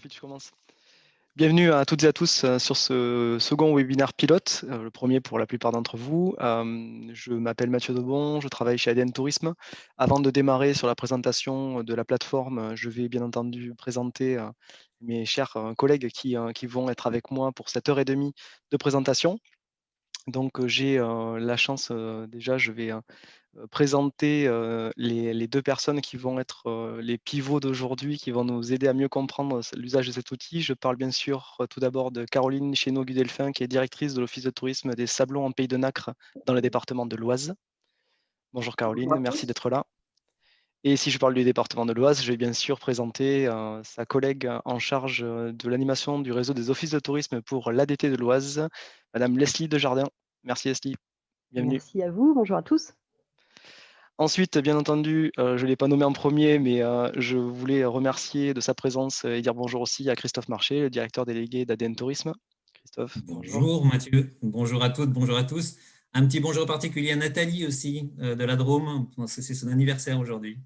puis tu commences. Bienvenue à toutes et à tous sur ce second webinaire pilote, le premier pour la plupart d'entre vous. Je m'appelle Mathieu Debon, je travaille chez ADN Tourisme. Avant de démarrer sur la présentation de la plateforme, je vais bien entendu présenter mes chers collègues qui vont être avec moi pour cette heure et demie de présentation. Donc j'ai la chance, déjà je vais présenter les deux personnes qui vont être les pivots d'aujourd'hui, qui vont nous aider à mieux comprendre l'usage de cet outil. Je parle bien sûr tout d'abord de Caroline Chénaud-Gudelfin, qui est directrice de l'Office de tourisme des Sablons en Pays de Nacre dans le département de l'Oise. Bonjour Bonjour Caroline, à merci tous. d'être là. Et si je parle du département de l'Oise, je vais bien sûr présenter sa collègue en charge de l'animation du réseau des offices de tourisme pour l'ADT de l'Oise, Madame Leslie Desjardins. Merci Leslie, bienvenue. Merci à vous. Bonjour à tous. Ensuite, bien entendu, je ne l'ai pas nommé en premier, mais je voulais remercier de sa présence et dire bonjour aussi à Christophe Marché, le directeur délégué d'ADN Tourisme. Christophe, bonjour. Bonjour Mathieu, bonjour à toutes, bonjour à tous. Un petit bonjour particulier à Nathalie aussi, de la Drôme, parce que c'est son anniversaire aujourd'hui.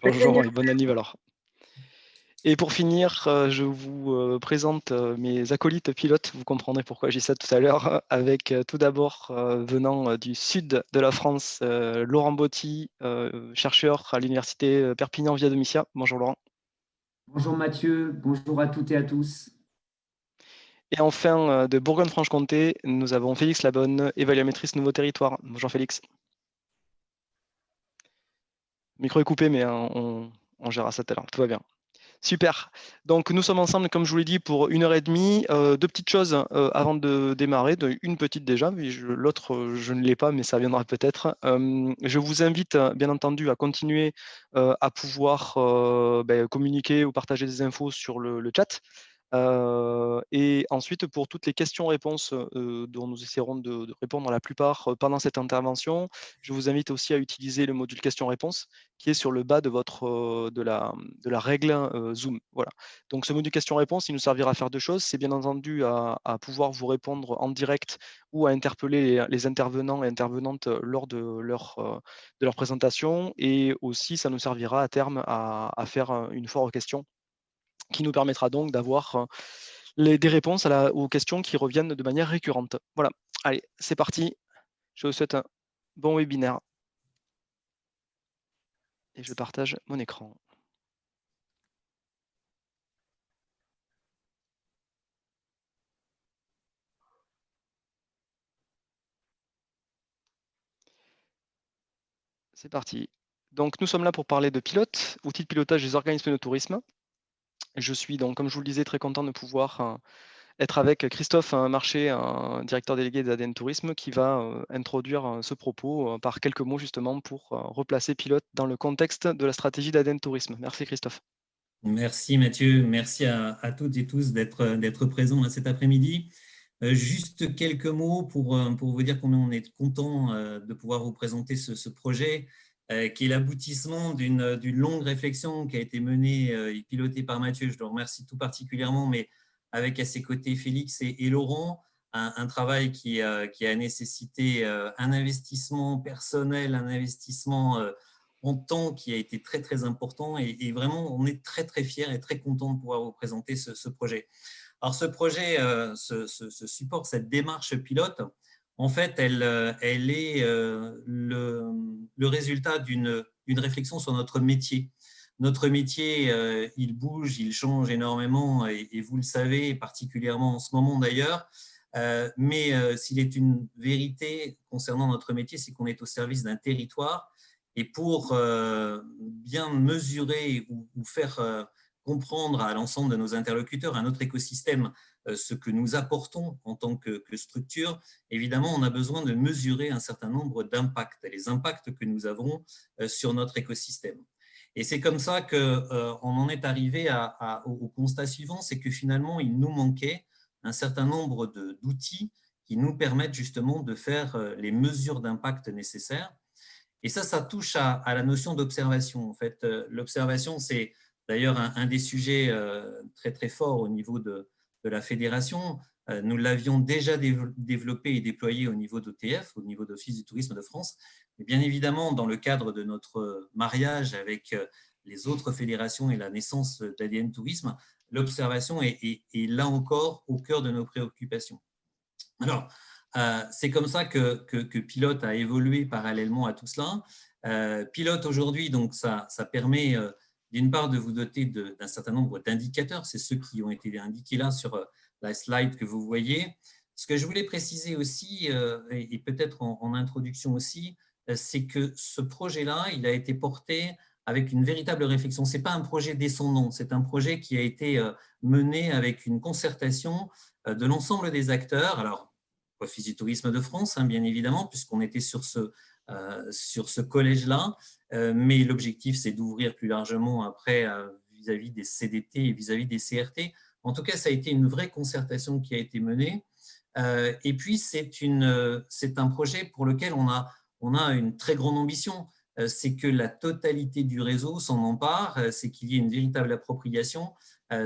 Bonjour et bon anniversaire alors. Et pour finir, je vous présente mes acolytes pilotes. Vous comprendrez pourquoi j'ai ça tout à l'heure. Avec tout d'abord, venant du sud de la France, Laurent Botti, chercheur à l'université Perpignan Via Domitia. Bonjour Laurent. Bonjour Mathieu, bonjour à toutes et à tous. Et enfin, de Bourgogne-Franche-Comté, nous avons Félix Labonne, évaluatrice Nouveau Territoire. Bonjour Félix. Le micro est coupé, mais on gérera ça tout à l'heure. Tout va bien. Super. Donc, nous sommes ensemble, comme je vous l'ai dit, pour 1 heure et demie. Deux petites choses avant de démarrer. Une petite déjà, mais l'autre, je ne l'ai pas, mais ça viendra peut-être. Je vous invite, bien entendu, à continuer à pouvoir communiquer ou partager des infos sur le chat. Et ensuite, pour toutes les questions-réponses dont nous essaierons de répondre à la plupart pendant cette intervention, je vous invite aussi à utiliser le module questions-réponses qui est sur le bas de, de la règle Zoom. Voilà. Donc, ce module questions-réponses, il nous servira à faire deux choses. C'est bien entendu à pouvoir vous répondre en direct ou à interpeller les intervenants et intervenantes lors de leur présentation. Et aussi, ça nous servira à terme à faire une foire aux questions qui nous permettra donc d'avoir des réponses aux questions qui reviennent de manière récurrente. Voilà, allez, c'est parti. Je vous souhaite un bon webinaire. Et je partage mon écran. C'est parti. Donc, nous sommes là pour parler de pilote, outils de pilotage des organismes de tourisme. Je suis donc, comme je vous le disais, très content de pouvoir être avec Christophe Marché, un directeur délégué d'ADN Tourisme, qui va introduire ce propos par quelques mots justement pour replacer pilote dans le contexte de la stratégie d'ADN Tourisme. Merci Christophe. Merci Mathieu, merci à toutes et tous d'être présents cet après-midi. Juste quelques mots pour vous dire combien on est content de pouvoir vous présenter ce projet qui est l'aboutissement d'une longue réflexion qui a été menée et pilotée par Mathieu. Je le remercie tout particulièrement, mais avec à ses côtés Félix et Laurent, un travail qui a nécessité un investissement personnel, un investissement en temps qui a été très très important et vraiment on est très très fiers et très contents de pouvoir vous présenter ce projet. Alors ce projet, ce support, cette démarche pilote, en fait, elle est le résultat d'une réflexion sur notre métier. Notre métier, il bouge, il change énormément et vous le savez, particulièrement en ce moment d'ailleurs. Mais s'il est une vérité concernant notre métier, c'est qu'on est au service d'un territoire. Et pour bien mesurer ou faire comprendre à l'ensemble de nos interlocuteurs, à notre écosystème, ce que nous apportons en tant que structure, évidemment, on a besoin de mesurer un certain nombre d'impacts, les impacts que nous avons sur notre écosystème. Et c'est comme ça qu'on en est arrivé au constat suivant, c'est que finalement, il nous manquait un certain nombre d'outils qui nous permettent justement de faire les mesures d'impact nécessaires. Et ça touche à la notion d'observation. En fait, l'observation, c'est d'ailleurs un des sujets très, très forts au niveau de la fédération. Nous l'avions déjà développé et déployé au niveau d'OTF, au niveau d'Office du tourisme de France. Mais bien évidemment, dans le cadre de notre mariage avec les autres fédérations et la naissance d'ADN Tourisme, l'observation est là encore au cœur de nos préoccupations. Alors, c'est comme ça que Pilote a évolué parallèlement à tout cela. Pilote aujourd'hui, donc ça permet d'une part de vous doter d'un certain nombre d'indicateurs. C'est ceux qui ont été indiqués là sur la slide que vous voyez. Ce que je voulais préciser aussi, et peut-être en introduction aussi, c'est que ce projet-là, il a été porté avec une véritable réflexion. Ce n'est pas un projet descendant, c'est un projet qui a été mené avec une concertation de l'ensemble des acteurs. Alors, Office du tourisme de France, hein, bien évidemment, puisqu'on était sur ce collège-là, mais l'objectif, c'est d'ouvrir plus largement après vis-à-vis des CDT et vis-à-vis des CRT. En tout cas, ça a été une vraie concertation qui a été menée. Et puis, c'est un projet pour lequel on a une très grande ambition. C'est que la totalité du réseau s'en empare, c'est qu'il y ait une véritable appropriation.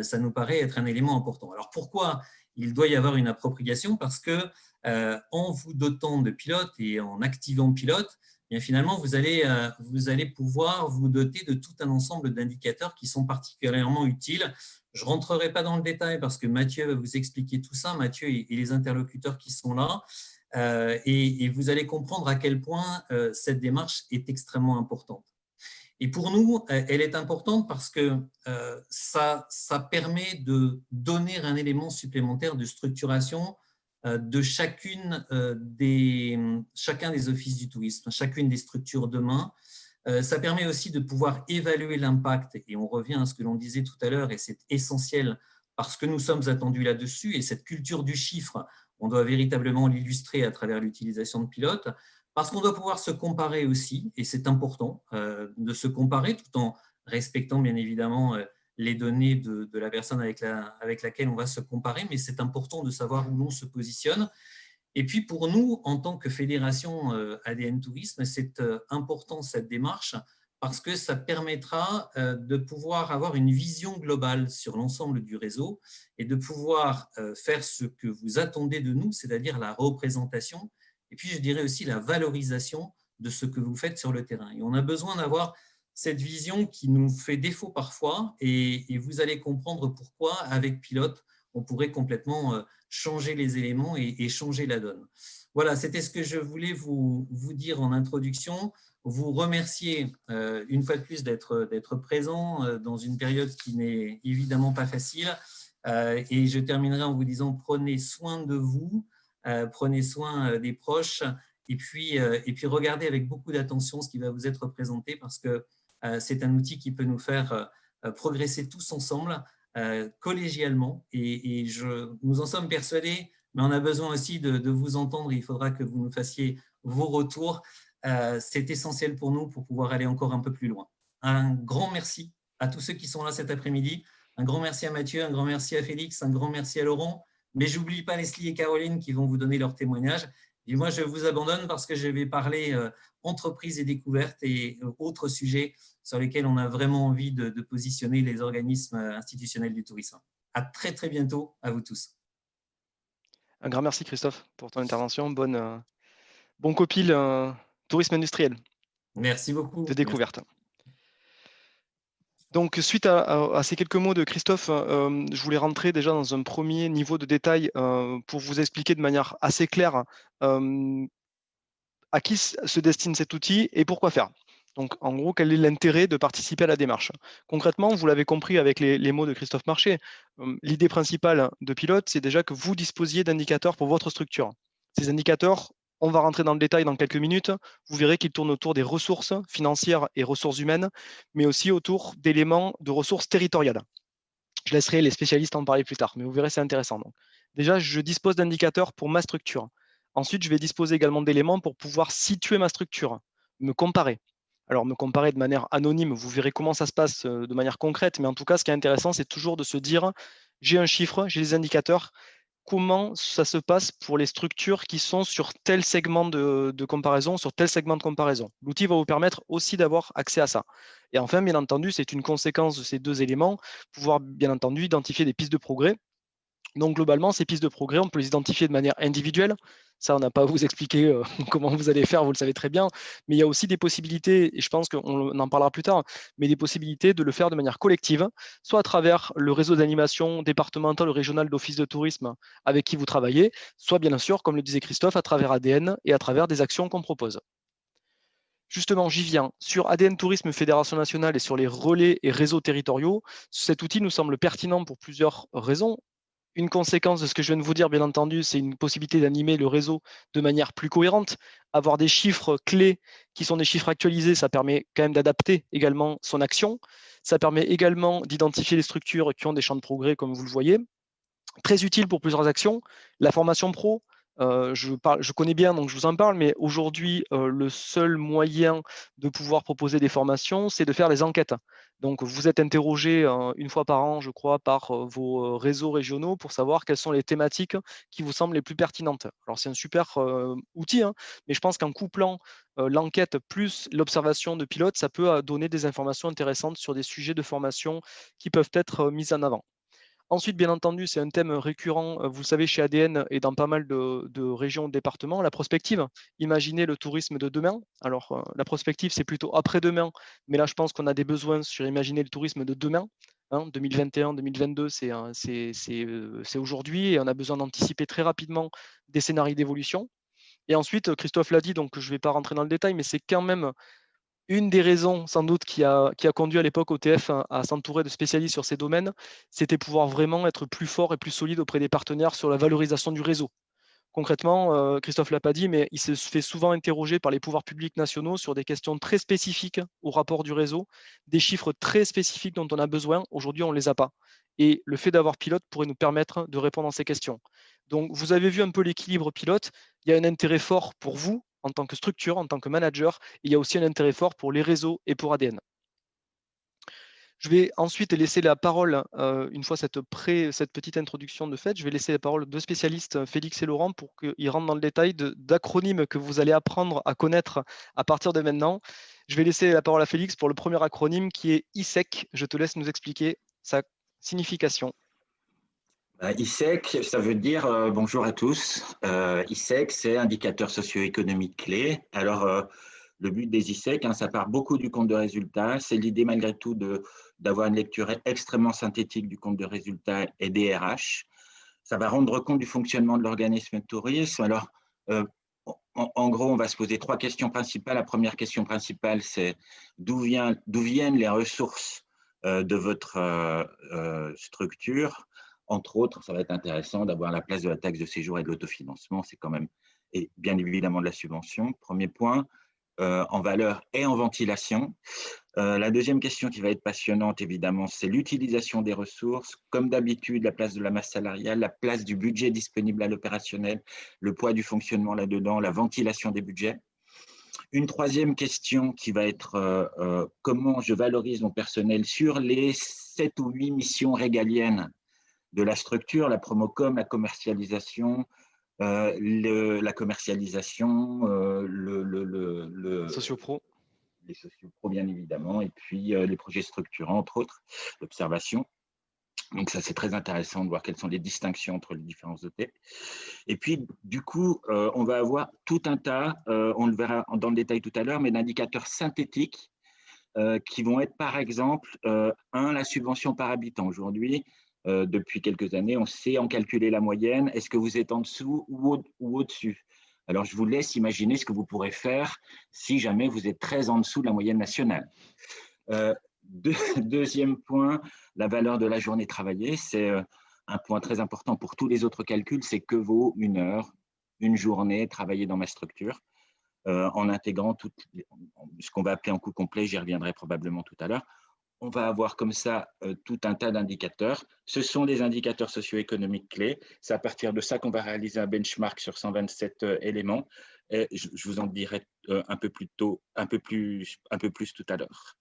Ça nous paraît être un élément important. Alors, pourquoi il doit y avoir une appropriation? Parce que en vous dotant de pilotes et en activant Pilote, bien finalement, vous allez pouvoir vous doter de tout un ensemble d'indicateurs qui sont particulièrement utiles. Je ne rentrerai pas dans le détail parce que Mathieu va vous expliquer tout ça, Mathieu et les interlocuteurs qui sont là, et vous allez comprendre à quel point cette démarche est extrêmement importante. Et pour nous, elle est importante parce que ça permet de donner un élément supplémentaire de structuration de chacun des offices du tourisme, chacune des structures demain. Ça permet aussi de pouvoir évaluer l'impact, et on revient à ce que l'on disait tout à l'heure, et c'est essentiel parce que nous sommes attendus là-dessus, et cette culture du chiffre, on doit véritablement l'illustrer à travers l'utilisation de Pilote, parce qu'on doit pouvoir se comparer aussi, et c'est important de se comparer tout en respectant bien évidemment les données de la personne avec laquelle on va se comparer, mais c'est important de savoir où l'on se positionne. Et puis pour nous, en tant que fédération ADN Tourisme, c'est important cette démarche parce que ça permettra de pouvoir avoir une vision globale sur l'ensemble du réseau et de pouvoir faire ce que vous attendez de nous, c'est-à-dire la représentation et puis je dirais aussi la valorisation de ce que vous faites sur le terrain. Et on a besoin d'avoir cette vision qui nous fait défaut parfois et vous allez comprendre pourquoi avec Pilote, on pourrait complètement changer les éléments et changer la donne. Voilà, c'était ce que je voulais vous dire en introduction. Vous remercier une fois de plus d'être présent dans une période qui n'est évidemment pas facile. Et je terminerai en vous disant prenez soin de vous, prenez soin des proches et puis regardez avec beaucoup d'attention ce qui va vous être présenté parce que c'est un outil qui peut nous faire progresser tous ensemble collégialement et nous en sommes persuadés, mais on a besoin aussi de vous entendre. Il faudra que vous nous fassiez vos retours. C'est essentiel pour nous pour pouvoir aller encore un peu plus loin. Un grand merci à tous ceux qui sont là cet après-midi. Un grand merci à Mathieu, un grand merci à Félix, un grand merci à Laurent. Mais je n'oublie pas Leslie et Caroline qui vont vous donner leur témoignage. Et moi, je vous abandonne parce que je vais parler entreprise et découverte et autres sujets sur lesquels on a vraiment envie de positionner les organismes institutionnels du tourisme. À très, très bientôt à vous tous. Un grand merci, Christophe, pour ton intervention. Bon copil tourisme industriel. Merci beaucoup. De découverte. Merci. Donc, suite à ces quelques mots de Christophe, je voulais rentrer déjà dans un premier niveau de détail pour vous expliquer de manière assez claire à qui se destine cet outil et pourquoi faire. Donc, en gros, quel est l'intérêt de participer à la démarche? Concrètement, vous l'avez compris avec les mots de Christophe Marché, l'idée principale de Pilote, c'est déjà que vous disposiez d'indicateurs pour votre structure. Ces indicateurs, on va rentrer dans le détail dans quelques minutes. Vous verrez qu'ils tournent autour des ressources financières et ressources humaines, mais aussi autour d'éléments de ressources territoriales. Je laisserai les spécialistes en parler plus tard, mais vous verrez, c'est intéressant. Donc, déjà, je dispose d'indicateurs pour ma structure. Ensuite, je vais disposer également d'éléments pour pouvoir situer ma structure, me comparer. Alors, me comparer de manière anonyme, vous verrez comment ça se passe de manière concrète, mais en tout cas, ce qui est intéressant, c'est toujours de se dire, j'ai un chiffre, j'ai les indicateurs, comment ça se passe pour les structures qui sont sur tel segment de comparaison, sur tel segment de comparaison. L'outil va vous permettre aussi d'avoir accès à ça. Et enfin, bien entendu, c'est une conséquence de ces deux éléments, pouvoir bien entendu identifier des pistes de progrès Donc, globalement, ces pistes de progrès, on peut les identifier de manière individuelle. Ça, on n'a pas à vous expliquer comment vous allez faire, vous le savez très bien. Mais il y a aussi des possibilités, et je pense qu'on en parlera plus tard, mais des possibilités de le faire de manière collective, soit à travers le réseau d'animation départemental ou régional d'office de tourisme avec qui vous travaillez, soit bien sûr, comme le disait Christophe, à travers ADN et à travers des actions qu'on propose. Justement, j'y viens. Sur ADN Tourisme Fédération nationale et sur les relais et réseaux territoriaux, cet outil nous semble pertinent pour plusieurs raisons. Une conséquence de ce que je viens de vous dire, bien entendu, c'est une possibilité d'animer le réseau de manière plus cohérente. Avoir des chiffres clés qui sont des chiffres actualisés, ça permet quand même d'adapter également son action. Ça permet également d'identifier les structures qui ont des champs de progrès, comme vous le voyez. Très utile pour plusieurs actions. La formation pro, je connais bien, donc je vous en parle, mais aujourd'hui, le seul moyen de pouvoir proposer des formations, c'est de faire des enquêtes. Donc, vous êtes interrogé une fois par an, je crois, par vos réseaux régionaux pour savoir quelles sont les thématiques qui vous semblent les plus pertinentes. Alors, c'est un super outil, hein, mais je pense qu'en couplant l'enquête plus l'observation de pilote, ça peut donner des informations intéressantes sur des sujets de formation qui peuvent être mis en avant. Ensuite, bien entendu, c'est un thème récurrent, vous le savez, chez ADN et dans pas mal de régions, de départements, la prospective. Imaginez le tourisme de demain. Alors, la prospective, c'est plutôt après-demain, mais là, je pense qu'on a des besoins sur imaginer le tourisme de demain. 2021, 2022, c'est aujourd'hui et on a besoin d'anticiper très rapidement des scénarios d'évolution. Et ensuite, Christophe l'a dit, donc je ne vais pas rentrer dans le détail, mais c'est quand même une des raisons, sans doute, qui a conduit à l'époque OTF à s'entourer de spécialistes sur ces domaines, c'était pouvoir vraiment être plus fort et plus solide auprès des partenaires sur la valorisation du réseau. Concrètement, Christophe ne l'a pas dit, mais il se fait souvent interroger par les pouvoirs publics nationaux sur des questions très spécifiques au rapport du réseau, des chiffres très spécifiques dont on a besoin. Aujourd'hui, on ne les a pas. Et le fait d'avoir pilote pourrait nous permettre de répondre à ces questions. Donc, vous avez vu un peu l'équilibre pilote. Il y a un intérêt fort pour vous en tant que structure, en tant que manager. Et il y a aussi un intérêt fort pour les réseaux et pour ADN. Je vais ensuite laisser la parole, une fois cette petite introduction de fait, je vais laisser la parole aux deux spécialistes, Félix et Laurent, pour qu'ils rentrent dans le détail d'acronymes que vous allez apprendre à connaître à partir de maintenant. Je vais laisser la parole à Félix pour le premier acronyme qui est ISEC. Je te laisse nous expliquer sa signification. ISEC, ça veut dire bonjour à tous. ISEC, c'est indicateur socio-économique clé. Alors, le but des ISEC, ça part beaucoup du compte de résultat. C'est l'idée malgré tout d'avoir une lecture extrêmement synthétique du compte de résultat et des RH. Ça va rendre compte du fonctionnement de l'organisme de tourisme. Alors, en gros, on va se poser trois questions principales. La première question principale, c'est d'où viennent les ressources de votre structure. Entre autres, ça va être intéressant d'avoir la place de la taxe de séjour et de l'autofinancement. C'est quand même, et bien évidemment, de la subvention. Premier point, en valeur et en ventilation. La deuxième question qui va être passionnante, évidemment, c'est l'utilisation des ressources. Comme d'habitude, la place de la masse salariale, la place du budget disponible à l'opérationnel, le poids du fonctionnement là-dedans, la ventilation des budgets. Une troisième question qui va être comment je valorise mon personnel sur les 7 ou 8 missions régaliennes de la structure, la promocom, la commercialisation, la commercialisation, Sociopro. les sociopro bien évidemment, et puis les projets structurants, entre autres, l'observation. Donc ça, c'est très intéressant de voir quelles sont les distinctions entre les différents OT. Et puis, du coup, on va avoir tout un tas, on le verra dans le détail tout à l'heure, mais d'indicateurs synthétiques qui vont être, par exemple, la subvention par habitant. Aujourd'hui, depuis quelques années, on sait en calculer la moyenne. Est-ce que vous êtes en dessous ou au-dessus? Alors, je vous laisse imaginer ce que vous pourrez faire si jamais vous êtes très en dessous de la moyenne nationale. Deuxième point, la valeur de la journée travaillée. C'est un point très important pour tous les autres calculs. C'est que vaut une heure, une journée travaillée dans ma structure, en intégrant tout ce qu'on va appeler en coût complet. J'y reviendrai probablement tout à l'heure. On va avoir comme ça tout un tas d'indicateurs. Ce sont des indicateurs socio-économiques clés. C'est à partir de ça qu'on va réaliser un benchmark sur 127 éléments. Et je vous en dirai un peu plus tout à l'heure.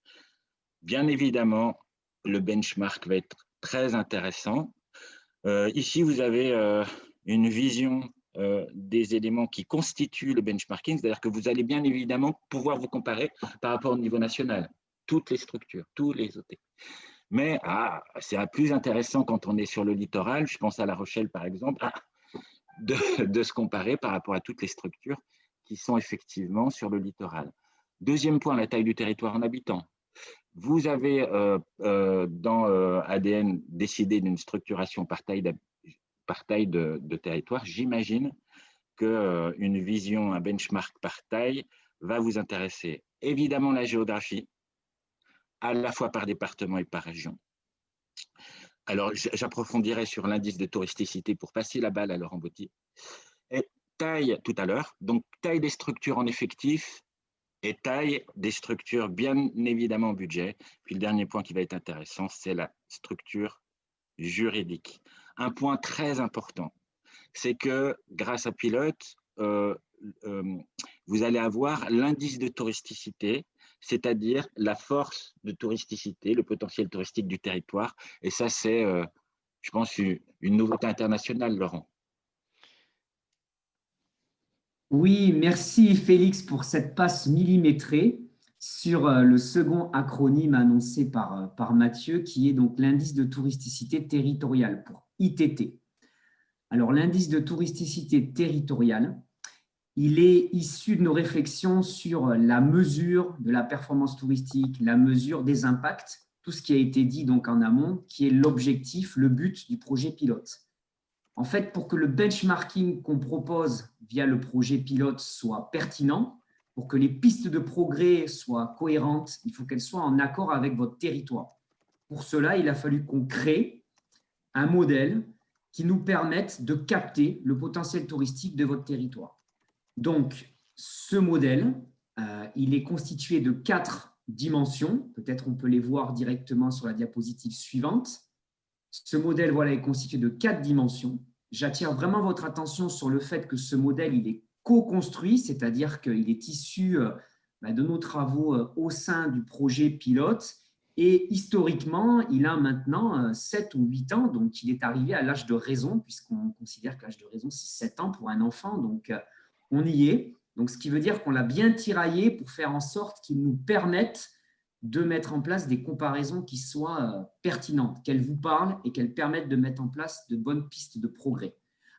Bien évidemment, le benchmark va être très intéressant. Ici, vous avez une vision des éléments qui constituent le benchmarking, c'est-à-dire que vous allez bien évidemment pouvoir vous comparer par rapport au niveau national, toutes les structures, tous les OT. Mais c'est plus intéressant quand on est sur le littoral, je pense à La Rochelle par exemple, de se comparer par rapport à toutes les structures qui sont effectivement sur le littoral. Deuxième point, la taille du territoire en habitants. Vous avez dans ADN décidé d'une structuration par taille de territoire. J'imagine qu'une vision, un benchmark par taille va vous intéresser. Évidemment, la géographie, à la fois par département et par région. Alors, j'approfondirai sur l'indice de touristicité pour passer la balle à Laurent Bottier. Et taille, tout à l'heure, donc taille des structures en effectif et taille des structures, bien évidemment, en budget. Puis le dernier point qui va être intéressant, c'est la structure juridique. Un point très important, c'est que grâce à Pilote, vous allez avoir l'indice de touristicité, c'est-à-dire la force de touristicité, le potentiel touristique du territoire. Et ça, c'est, je pense, une nouveauté internationale, Laurent. Oui, merci Félix pour cette passe millimétrée sur le second acronyme annoncé par Mathieu, qui est donc l'indice de touristicité territoriale, pour ITT. Alors, l'indice de touristicité territoriale, il est issu de nos réflexions sur la mesure de la performance touristique, la mesure des impacts, tout ce qui a été dit donc en amont, qui est l'objectif, le but du projet pilote. En fait, pour que le benchmarking qu'on propose via le projet pilote soit pertinent, pour que les pistes de progrès soient cohérentes, il faut qu'elles soient en accord avec votre territoire. Pour cela, il a fallu qu'on crée un modèle qui nous permette de capter le potentiel touristique de votre territoire. Donc, ce modèle, il est constitué de 4 dimensions. Peut-être on peut les voir directement sur la diapositive suivante. Ce modèle est constitué de 4 dimensions. J'attire vraiment votre attention sur le fait que ce modèle, il est co-construit, c'est-à-dire qu'il est issu de nos travaux au sein du projet pilote. Et historiquement, il a maintenant 7 ou 8 ans, donc il est arrivé à l'âge de raison, puisqu'on considère que l'âge de raison, c'est 7 ans pour un enfant, donc on y est. Donc, ce qui veut dire qu'on l'a bien tiraillé pour faire en sorte qu'il nous permette de mettre en place des comparaisons qui soient pertinentes, qu'elles vous parlent et qu'elles permettent de mettre en place de bonnes pistes de progrès.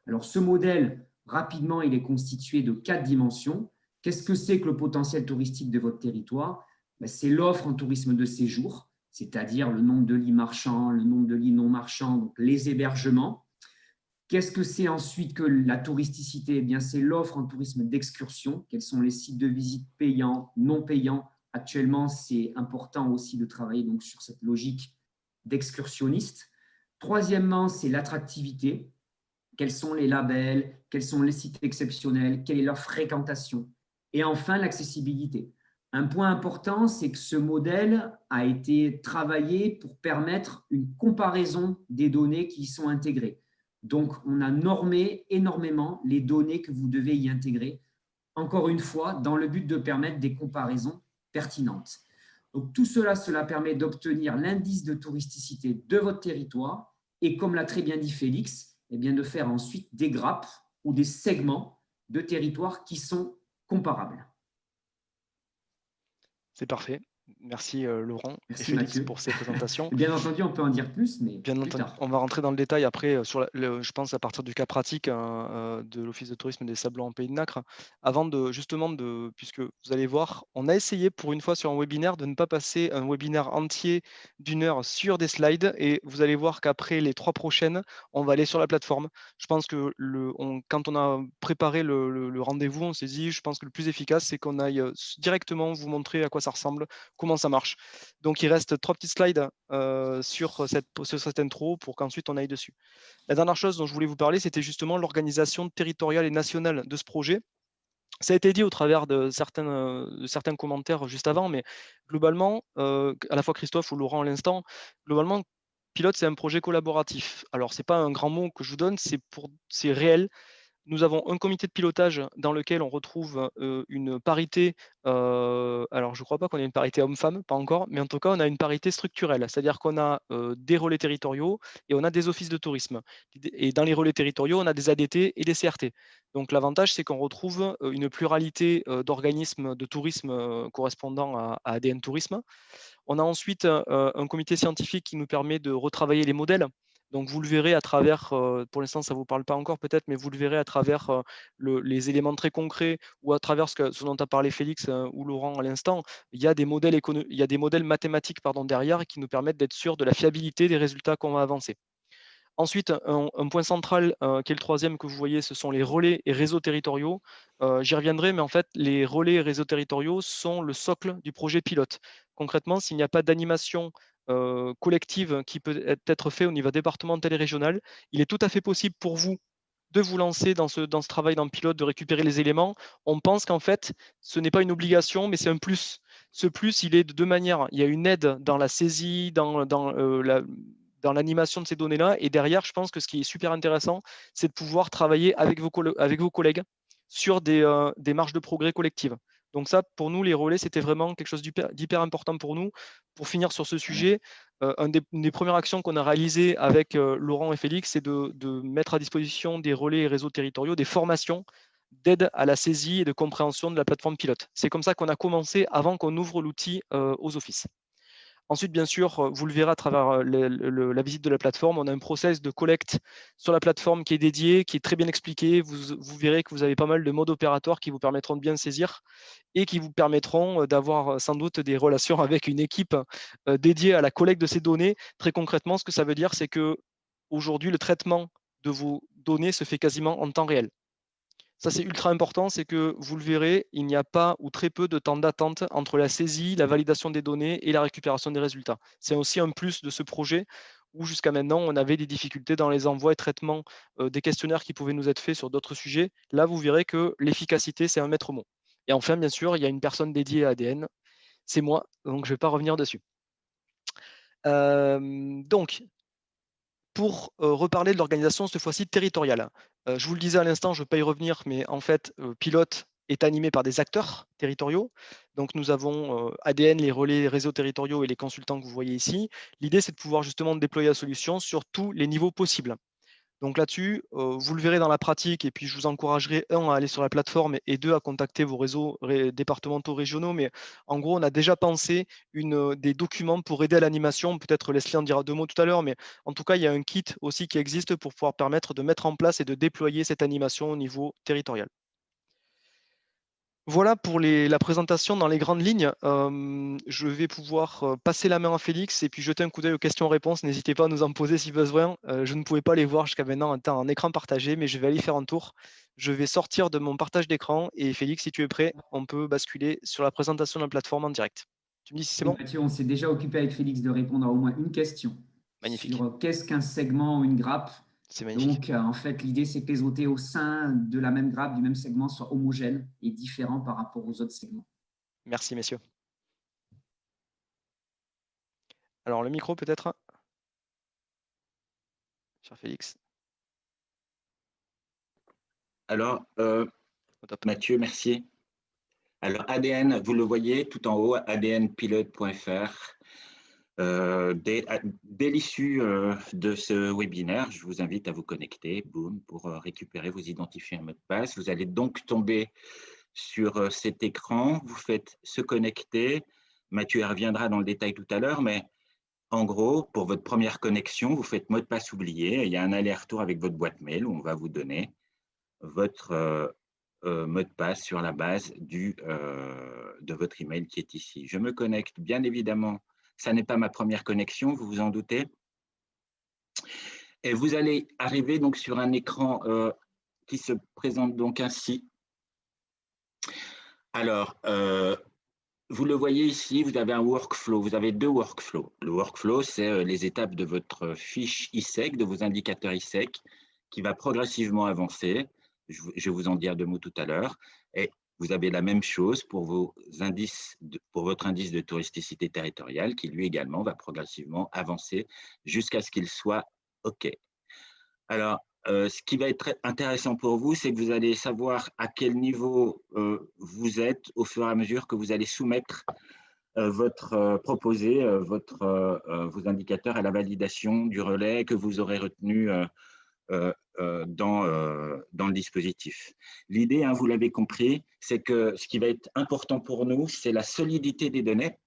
Alors, ce modèle, rapidement, il est constitué de 4 dimensions. Qu'est-ce que c'est que le potentiel touristique de votre territoire? C'est l'offre en tourisme de séjour, c'est-à-dire le nombre de lits marchands, le nombre de lits non marchands, donc les hébergements. Qu'est-ce que c'est ensuite que la touristicité? Eh bien, c'est l'offre en tourisme d'excursion. Quels sont les sites de visite payants, non payants? Actuellement, c'est important aussi de travailler donc sur cette logique d'excursionniste. Troisièmement, c'est l'attractivité. Quels sont les labels? Quels sont les sites exceptionnels? Quelle est leur fréquentation? Et enfin, l'accessibilité. Un point important, c'est que ce modèle a été travaillé pour permettre une comparaison des données qui y sont intégrées. Donc, on a normé énormément les données que vous devez y intégrer, encore une fois, dans le but de permettre des comparaisons pertinentes. Donc, tout cela permet d'obtenir l'indice de touristicité de votre territoire et, comme l'a très bien dit Félix, eh bien, de faire ensuite des grappes ou des segments de territoires qui sont comparables. C'est parfait. Merci Laurent Merci, et Félix Mathieu. pour ces présentations. Bien entendu, on peut en dire plus, mais Bien plus entendu, tard. on va rentrer dans le détail après, sur je pense à partir du cas pratique de l'Office de tourisme des Sablons en Pays de Nacre. Avant puisque vous allez voir, on a essayé pour une fois sur un webinaire de ne pas passer un webinaire entier d'1 heure sur des slides, et vous allez voir qu'après les 3 prochaines, on va aller sur la plateforme. Je pense que quand on a préparé le rendez-vous, on s'est dit, je pense que le plus efficace, c'est qu'on aille directement vous montrer à quoi ça ressemble, comment ça marche. Donc il reste 3 petites slides sur cette intro pour qu'ensuite on aille dessus. La dernière chose dont je voulais vous parler, c'était justement l'organisation territoriale et nationale de ce projet. Ça a été dit au travers de certains commentaires juste avant, mais globalement, à la fois Christophe ou Laurent à l'instant, globalement, Pilote, c'est un projet collaboratif. Alors, ce n'est pas un grand mot que je vous donne, c'est réel. Nous avons un comité de pilotage dans lequel on retrouve une parité, alors je ne crois pas qu'on ait une parité homme-femme, pas encore, mais en tout cas on a une parité structurelle, c'est-à-dire qu'on a des relais territoriaux et on a des offices de tourisme. Et dans les relais territoriaux, on a des ADT et des CRT. Donc l'avantage, c'est qu'on retrouve une pluralité d'organismes de tourisme correspondant à ADN Tourisme. On a ensuite un comité scientifique qui nous permet de retravailler les modèles. Donc vous le verrez à travers, pour l'instant ça ne vous parle pas encore peut-être, mais vous le verrez à travers les éléments très concrets ou à travers ce dont a parlé Félix ou Laurent à l'instant. Il y a des modèles, mathématiques derrière qui nous permettent d'être sûrs de la fiabilité des résultats qu'on va avancer. Ensuite, un point central qui est le troisième que vous voyez, ce sont les relais et réseaux territoriaux. J'y reviendrai, mais en fait, les relais et réseaux territoriaux sont le socle du projet pilote. Concrètement, s'il n'y a pas d'animation collective qui peut être fait au niveau départemental et régional, il est tout à fait possible pour vous de vous lancer dans ce travail dans pilote, de récupérer les éléments. On pense qu'en fait, ce n'est pas une obligation, mais c'est un plus. Ce plus, il est de deux manières. Il y a une aide dans la saisie, dans l'animation de ces données-là. Et derrière, je pense que ce qui est super intéressant, c'est de pouvoir travailler avec vos collègues sur des marges de progrès collectives. Donc ça, pour nous, les relais, c'était vraiment quelque chose d'hyper important pour nous. Pour finir sur ce sujet, une des premières actions qu'on a réalisées avec Laurent et Félix, c'est de mettre à disposition des relais et réseaux territoriaux, des formations d'aide à la saisie et de compréhension de la plateforme pilote. C'est comme ça qu'on a commencé avant qu'on ouvre l'outil aux offices. Ensuite, bien sûr, vous le verrez à travers la visite de la plateforme, on a un process de collecte sur la plateforme qui est dédié, qui est très bien expliqué. Vous verrez que vous avez pas mal de modes opératoires qui vous permettront de bien saisir et qui vous permettront d'avoir sans doute des relations avec une équipe dédiée à la collecte de ces données. Très concrètement, ce que ça veut dire, c'est que aujourd'hui, le traitement de vos données se fait quasiment en temps réel. Ça, c'est ultra important, c'est que vous le verrez, il n'y a pas ou très peu de temps d'attente entre la saisie, la validation des données et la récupération des résultats. C'est aussi un plus de ce projet où jusqu'à maintenant, on avait des difficultés dans les envois et traitements des questionnaires qui pouvaient nous être faits sur d'autres sujets. Là, vous verrez que l'efficacité, c'est un maître mot. Et enfin, bien sûr, il y a une personne dédiée à ADN, c'est moi, donc je ne vais pas revenir dessus. Donc, pour reparler de l'organisation, cette fois-ci territoriale. Je vous le disais à l'instant, je ne vais pas y revenir, mais en fait, Pilote est animé par des acteurs territoriaux. Donc, nous avons ADN, les relais, les réseaux territoriaux et les consultants que vous voyez ici. L'idée, c'est de pouvoir justement déployer la solution sur tous les niveaux possibles. Donc là-dessus, vous le verrez dans la pratique, et puis je vous encouragerai, un, à aller sur la plateforme, et deux, à contacter vos réseaux départementaux, régionaux. Mais en gros, on a déjà pensé des documents pour aider à l'animation. Peut-être Leslie en dira deux mots tout à l'heure, mais en tout cas, il y a un kit aussi qui existe pour pouvoir permettre de mettre en place et de déployer cette animation au niveau territorial. Voilà pour la présentation dans les grandes lignes. Je vais pouvoir passer la main à Félix et puis jeter un coup d'œil aux questions-réponses. N'hésitez pas à nous en poser si besoin. Je ne pouvais pas les voir jusqu'à maintenant en écran partagé, mais je vais aller faire un tour. Je vais sortir de mon partage d'écran et Félix, si tu es prêt, on peut basculer sur la présentation de la plateforme en direct. Tu me dis si c'est bon? Mathieu, on s'est déjà occupé avec Félix de répondre à au moins une question Magnifique. sur qu'est-ce qu'un segment ou une grappe. C'est magnifique. Donc, en fait, l'idée, c'est que les OT au sein de la même grappe, du même segment, soient homogènes et différents par rapport aux autres segments. Merci, messieurs. Alors, le micro peut-être, cher Félix. Alors, Mathieu, merci. Alors, ADN, vous le voyez tout en haut, adnpilote.fr. Dès l'issue de ce webinaire, je vous invite à vous connecter, boum, pour récupérer vos identifiants et mots de passe. Vous allez donc tomber sur cet écran, vous faites se connecter. Mathieu reviendra dans le détail tout à l'heure, mais en gros, pour votre première connexion, vous faites mot de passe oublié. Il y a un aller-retour avec votre boîte mail où on va vous donner votre mot de passe sur la base de votre email qui est ici. Je me connecte, bien évidemment. Ça n'est pas ma première connexion, vous vous en doutez. Et vous allez arriver donc sur un écran qui se présente donc ainsi. Alors, vous le voyez ici, vous avez un workflow, vous avez deux workflows. Le workflow, c'est les étapes de votre fiche ISEC, de vos indicateurs ISEC, qui va progressivement avancer. Je vais vous en dire deux mots tout à l'heure. Et vous avez la même chose pour votre indice de touristicité territoriale, qui lui également va progressivement avancer jusqu'à ce qu'il soit OK. Alors, ce qui va être très intéressant pour vous, c'est que vous allez savoir à quel niveau vous êtes au fur et à mesure que vous allez soumettre vos indicateurs à la validation du relais que vous aurez retenu dans le dispositif. L'idée, hein, vous l'avez compris, c'est que ce qui va être important pour nous, c'est la solidité des données.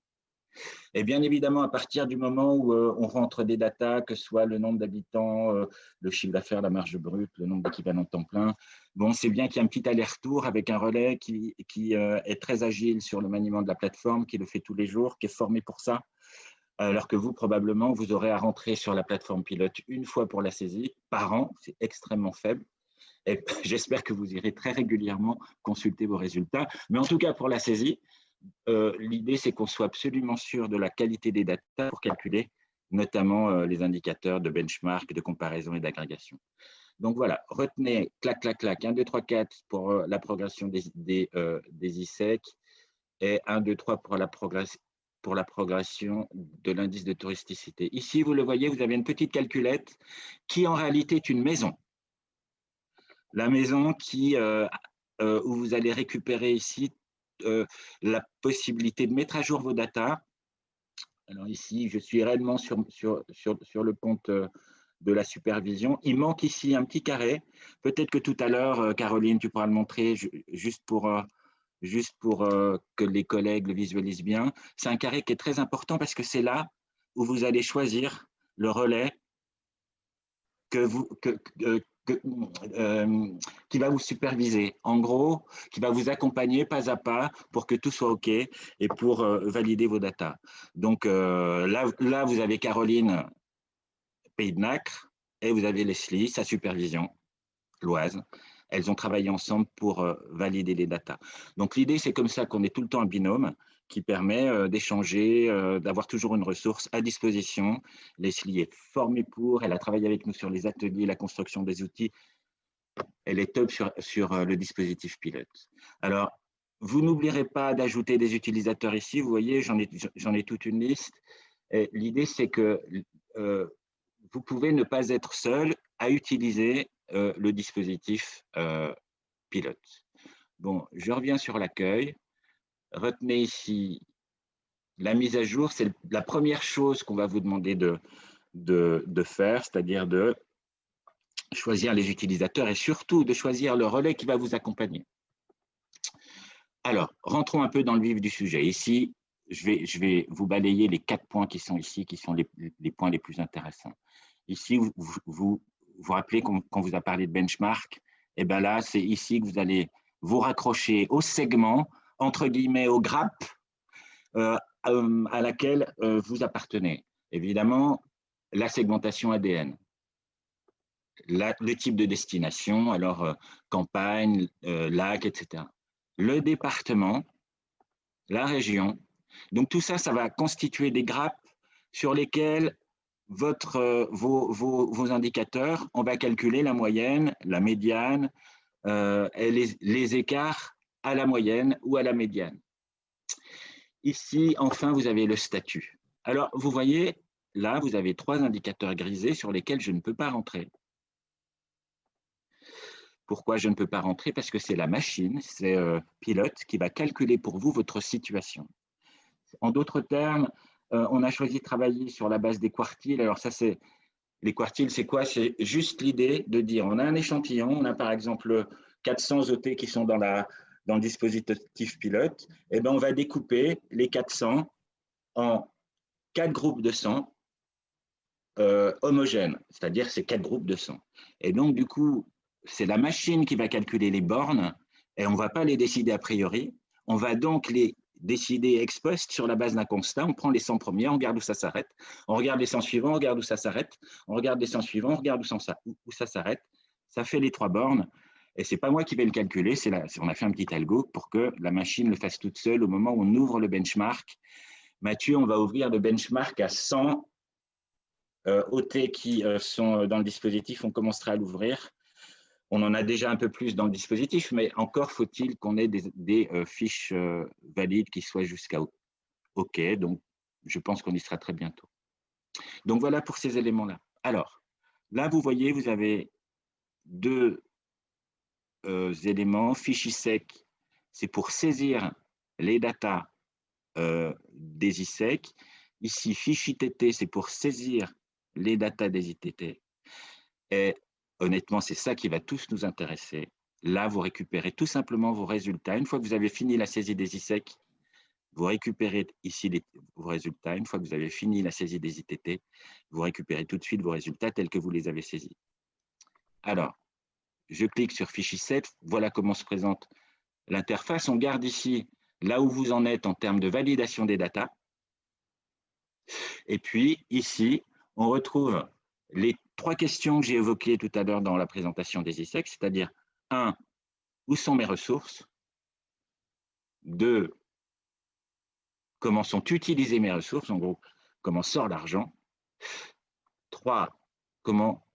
Et bien évidemment, à partir du moment où on rentre des datas, que ce soit le nombre d'habitants, le chiffre d'affaires, la marge brute, le nombre d'équivalents temps plein, bon, c'est bien qu'il y a un petit aller-retour avec un relais qui est très agile sur le maniement de la plateforme, qui le fait tous les jours, qui est formé pour ça, alors que vous, probablement, vous aurez à rentrer sur la plateforme pilote une fois pour la saisie, par an, c'est extrêmement faible. Et j'espère que vous irez très régulièrement consulter vos résultats. Mais en tout cas, pour la saisie, l'idée, c'est qu'on soit absolument sûr de la qualité des datas pour calculer notamment les indicateurs de benchmark, de comparaison et d'agrégation. Donc voilà, retenez, clac, clac, clac, 1, 2, 3, 4 pour la progression des ISEC et 1, 2, 3 pour la progression de l'indice de touristicité. Ici, vous le voyez, vous avez une petite calculette qui en réalité est une maison. La maison où vous allez récupérer ici la possibilité de mettre à jour vos datas. Alors ici, je suis réellement sur le compte de la supervision. Il manque ici un petit carré. Peut-être que tout à l'heure, Caroline, tu pourras le montrer juste pour que les collègues le visualisent bien. C'est un carré qui est très important parce que c'est là où vous allez choisir le relais qui va vous superviser, en gros, qui va vous accompagner pas à pas pour que tout soit OK et pour valider vos datas. Donc là, vous avez Caroline, Pays de Nacre, et vous avez Leslie, sa supervision, l'Oise. Elles ont travaillé ensemble pour valider les datas. Donc l'idée, c'est comme ça qu'on est tout le temps un binôme qui permet d'échanger, d'avoir toujours une ressource à disposition. Leslie est formée pour, elle a travaillé avec nous sur les ateliers, la construction des outils. Elle est top sur le dispositif pilote. Alors, vous n'oublierez pas d'ajouter des utilisateurs ici. Vous voyez, j'en ai toute une liste. L'idée, c'est que vous pouvez ne pas être seul à utiliser le dispositif pilote. Bon, je reviens sur l'accueil. Retenez ici la mise à jour. C'est la première chose qu'on va vous demander de faire, c'est-à-dire de choisir les utilisateurs et surtout de choisir le relais qui va vous accompagner. Alors, rentrons un peu dans le vif du sujet. Ici, je vais vous balayer les 4 points qui sont ici, qui sont les points les plus intéressants. Ici, vous rappelez qu'on vous a parlé de benchmark, et bien là, c'est ici que vous allez vous raccrocher au segment, entre guillemets, au grappe à laquelle vous appartenez. Évidemment, la segmentation ADN. Le type de destination, alors campagne, lac, etc. Le département, la région. Donc tout ça, ça va constituer des grappes sur lesquelles vos indicateurs, on va calculer la moyenne, la médiane et les écarts à la moyenne ou à la médiane. Ici, enfin, vous avez le statut. Alors, vous voyez, là, vous avez 3 indicateurs grisés sur lesquels je ne peux pas rentrer. Pourquoi je ne peux pas rentrer? Parce que c'est la machine, c'est Pilote qui va calculer pour vous votre situation. En d'autres termes, on a choisi de travailler sur la base des quartiles. Alors ça, les quartiles, c'est quoi? C'est juste l'idée de dire, on a un échantillon, on a par exemple 400 OT qui sont dans le dispositif Pilote, et ben on va découper les 400 en 4 groupes de 100 homogènes, c'est-à-dire ces 4 groupes de 100. Et donc, du coup, c'est la machine qui va calculer les bornes et on ne va pas les décider a priori. On va donc les décider ex post sur la base d'un constat. On prend les 100 premiers, on regarde où ça s'arrête. On regarde les 100 suivants, on regarde où ça s'arrête. On regarde les 100 suivants, on regarde où ça s'arrête. Ça fait les 3 bornes. Et ce n'est pas moi qui vais le calculer. On a fait un petit algo pour que la machine le fasse toute seule au moment où on ouvre le benchmark. Mathieu, on va ouvrir le benchmark à 100 OT qui sont dans le dispositif. On commencera à l'ouvrir. On en a déjà un peu plus dans le dispositif, mais encore faut-il qu'on ait des fiches valides qui soient jusqu'à OK. Donc, je pense qu'on y sera très bientôt. Donc, voilà pour ces éléments-là. Alors, là, vous voyez, vous avez deux éléments. Fiche ISEC, c'est pour saisir les datas des ISEC. Ici, fiche ITT, c'est pour saisir les datas des ITT. Et honnêtement, c'est ça qui va tous nous intéresser. Là, vous récupérez tout simplement vos résultats. Une fois que vous avez fini la saisie des ISEC, vous récupérez ici vos résultats. Une fois que vous avez fini la saisie des ITT, vous récupérez tout de suite vos résultats tels que vous les avez saisis. Alors, je clique sur fiche ISEC. Voilà comment se présente l'interface. On garde ici là où vous en êtes en termes de validation des datas. Et puis, ici, on retrouve les 3 questions que j'ai évoquées tout à l'heure dans la présentation des ISEC, c'est-à-dire 1, où sont mes ressources? 2, comment sont utilisées mes ressources? En gros, comment sort l'argent? 3, comment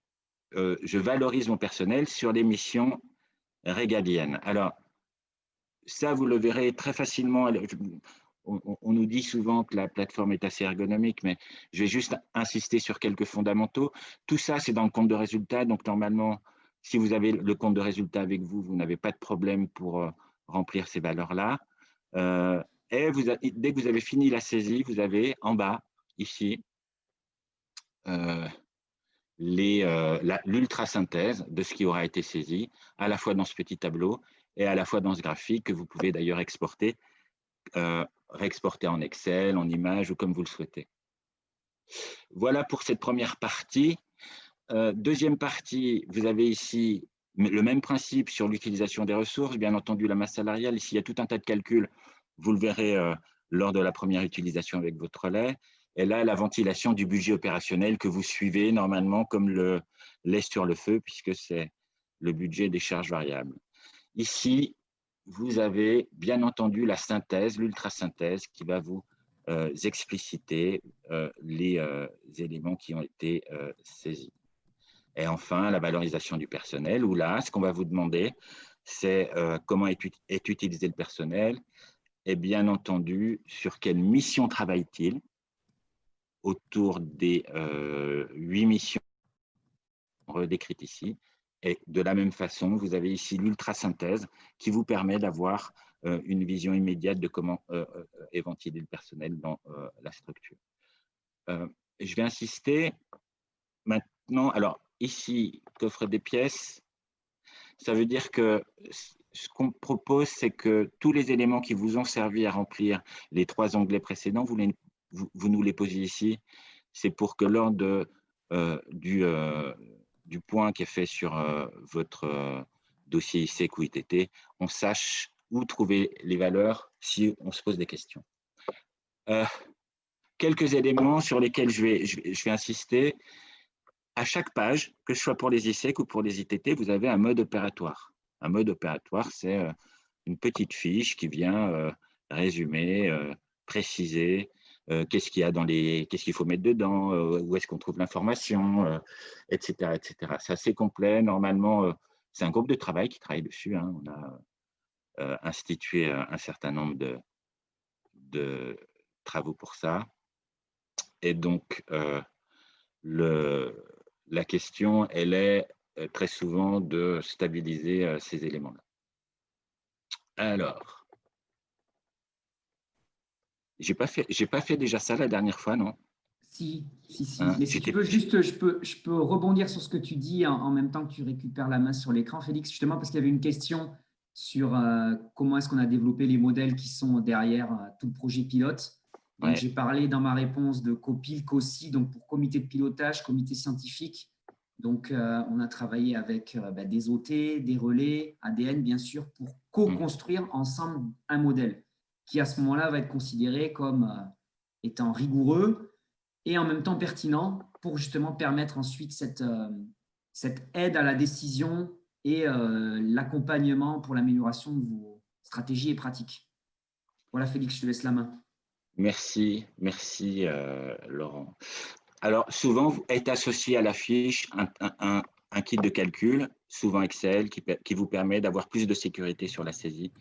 je valorise mon personnel sur les missions régaliennes. Alors, ça, vous le verrez très facilement. On nous dit souvent que la plateforme est assez ergonomique, mais je vais juste insister sur quelques fondamentaux. Tout ça, c'est dans le compte de résultats. Donc, normalement, si vous avez le compte de résultats avec vous, vous n'avez pas de problème pour remplir ces valeurs-là. Et dès que vous avez fini la saisie, vous avez en bas, ici, l'ultra-synthèse de ce qui aura été saisi, à la fois dans ce petit tableau et à la fois dans ce graphique que vous pouvez d'ailleurs exporter, réexporter en Excel, en image ou comme vous le souhaitez. Voilà pour cette première partie. Deuxième partie, vous avez ici le même principe sur l'utilisation des ressources, bien entendu la masse salariale. Ici, il y a tout un tas de calculs, vous le verrez lors de la première utilisation avec votre relais. Et là, la ventilation du budget opérationnel que vous suivez normalement comme le lait sur le feu, puisque c'est le budget des charges variables. Ici, vous avez bien entendu la synthèse, l'ultrasynthèse qui va vous expliciter les éléments qui ont été saisis. Et enfin, la valorisation du personnel, où là, ce qu'on va vous demander, c'est comment est utilisé le personnel et bien entendu, sur quelle mission travaille-t-il autour des 8 missions décrites ici. Et de la même façon, vous avez ici l'ultrasynthèse qui vous permet d'avoir une vision immédiate de comment est ventilé le personnel dans la structure. Je vais insister maintenant. Alors, ici, coffre des pièces, ça veut dire que ce qu'on propose, c'est que tous les éléments qui vous ont servi à remplir les 3 onglets précédents, vous nous les posiez ici. C'est pour que lors du point qui est fait sur votre dossier ISEC ou ITT, on sache où trouver les valeurs si on se pose des questions. Quelques éléments sur lesquels je vais insister. À chaque page, que ce soit pour les ISEC ou pour les ITT, vous avez un mode opératoire. Un mode opératoire, c'est une petite fiche qui vient résumer, préciser qu'est-ce qu'il y a qu'est-ce qu'il faut mettre dedans, où est-ce qu'on trouve l'information, etc., etc. C'est assez complet. Normalement, c'est un groupe de travail qui travaille dessus. Hein. On a institué un certain nombre de travaux pour ça. Et donc, la question, elle est très souvent de stabiliser ces éléments-là. Alors, j'ai pas fait déjà ça la dernière fois, non? Si. Hein, mais si tu veux, juste, je peux rebondir sur ce que tu dis en même temps que tu récupères la main sur l'écran, Félix, justement, parce qu'il y avait une question sur comment est-ce qu'on a développé les modèles qui sont derrière tout le projet pilote. Donc, ouais. J'ai parlé dans ma réponse de COPIL, COSI, donc pour comité de pilotage, comité scientifique. Donc, on a travaillé avec des OT, des relais, ADN, bien sûr, pour co-construire ensemble un modèle qui, à ce moment-là, va être considéré comme étant rigoureux et en même temps pertinent pour justement permettre ensuite cette aide à la décision et l'accompagnement pour l'amélioration de vos stratégies et pratiques. Voilà, Félix, je te laisse la main. Merci, Laurent. Alors, souvent, est associé à la fiche un kit de calcul, souvent Excel, qui vous permet d'avoir plus de sécurité sur la saisie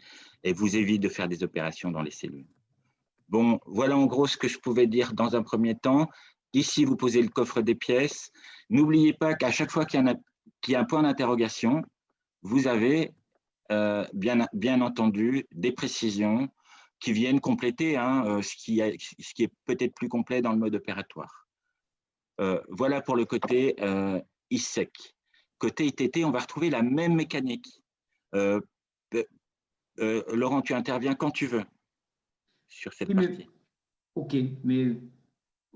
et vous évite de faire des opérations dans les cellules. Bon, voilà en gros ce que je pouvais dire dans un premier temps. Ici, vous posez le coffre des pièces. N'oubliez pas qu'à chaque fois qu'il y a qui a un point d'interrogation, vous avez bien entendu des précisions qui viennent compléter ce qui est peut-être plus complet dans le mode opératoire. Voilà pour le côté ISEC. Côté ITT, on va retrouver la même mécanique. Laurent, tu interviens quand tu veux sur cette Oui, partie. Ok, mais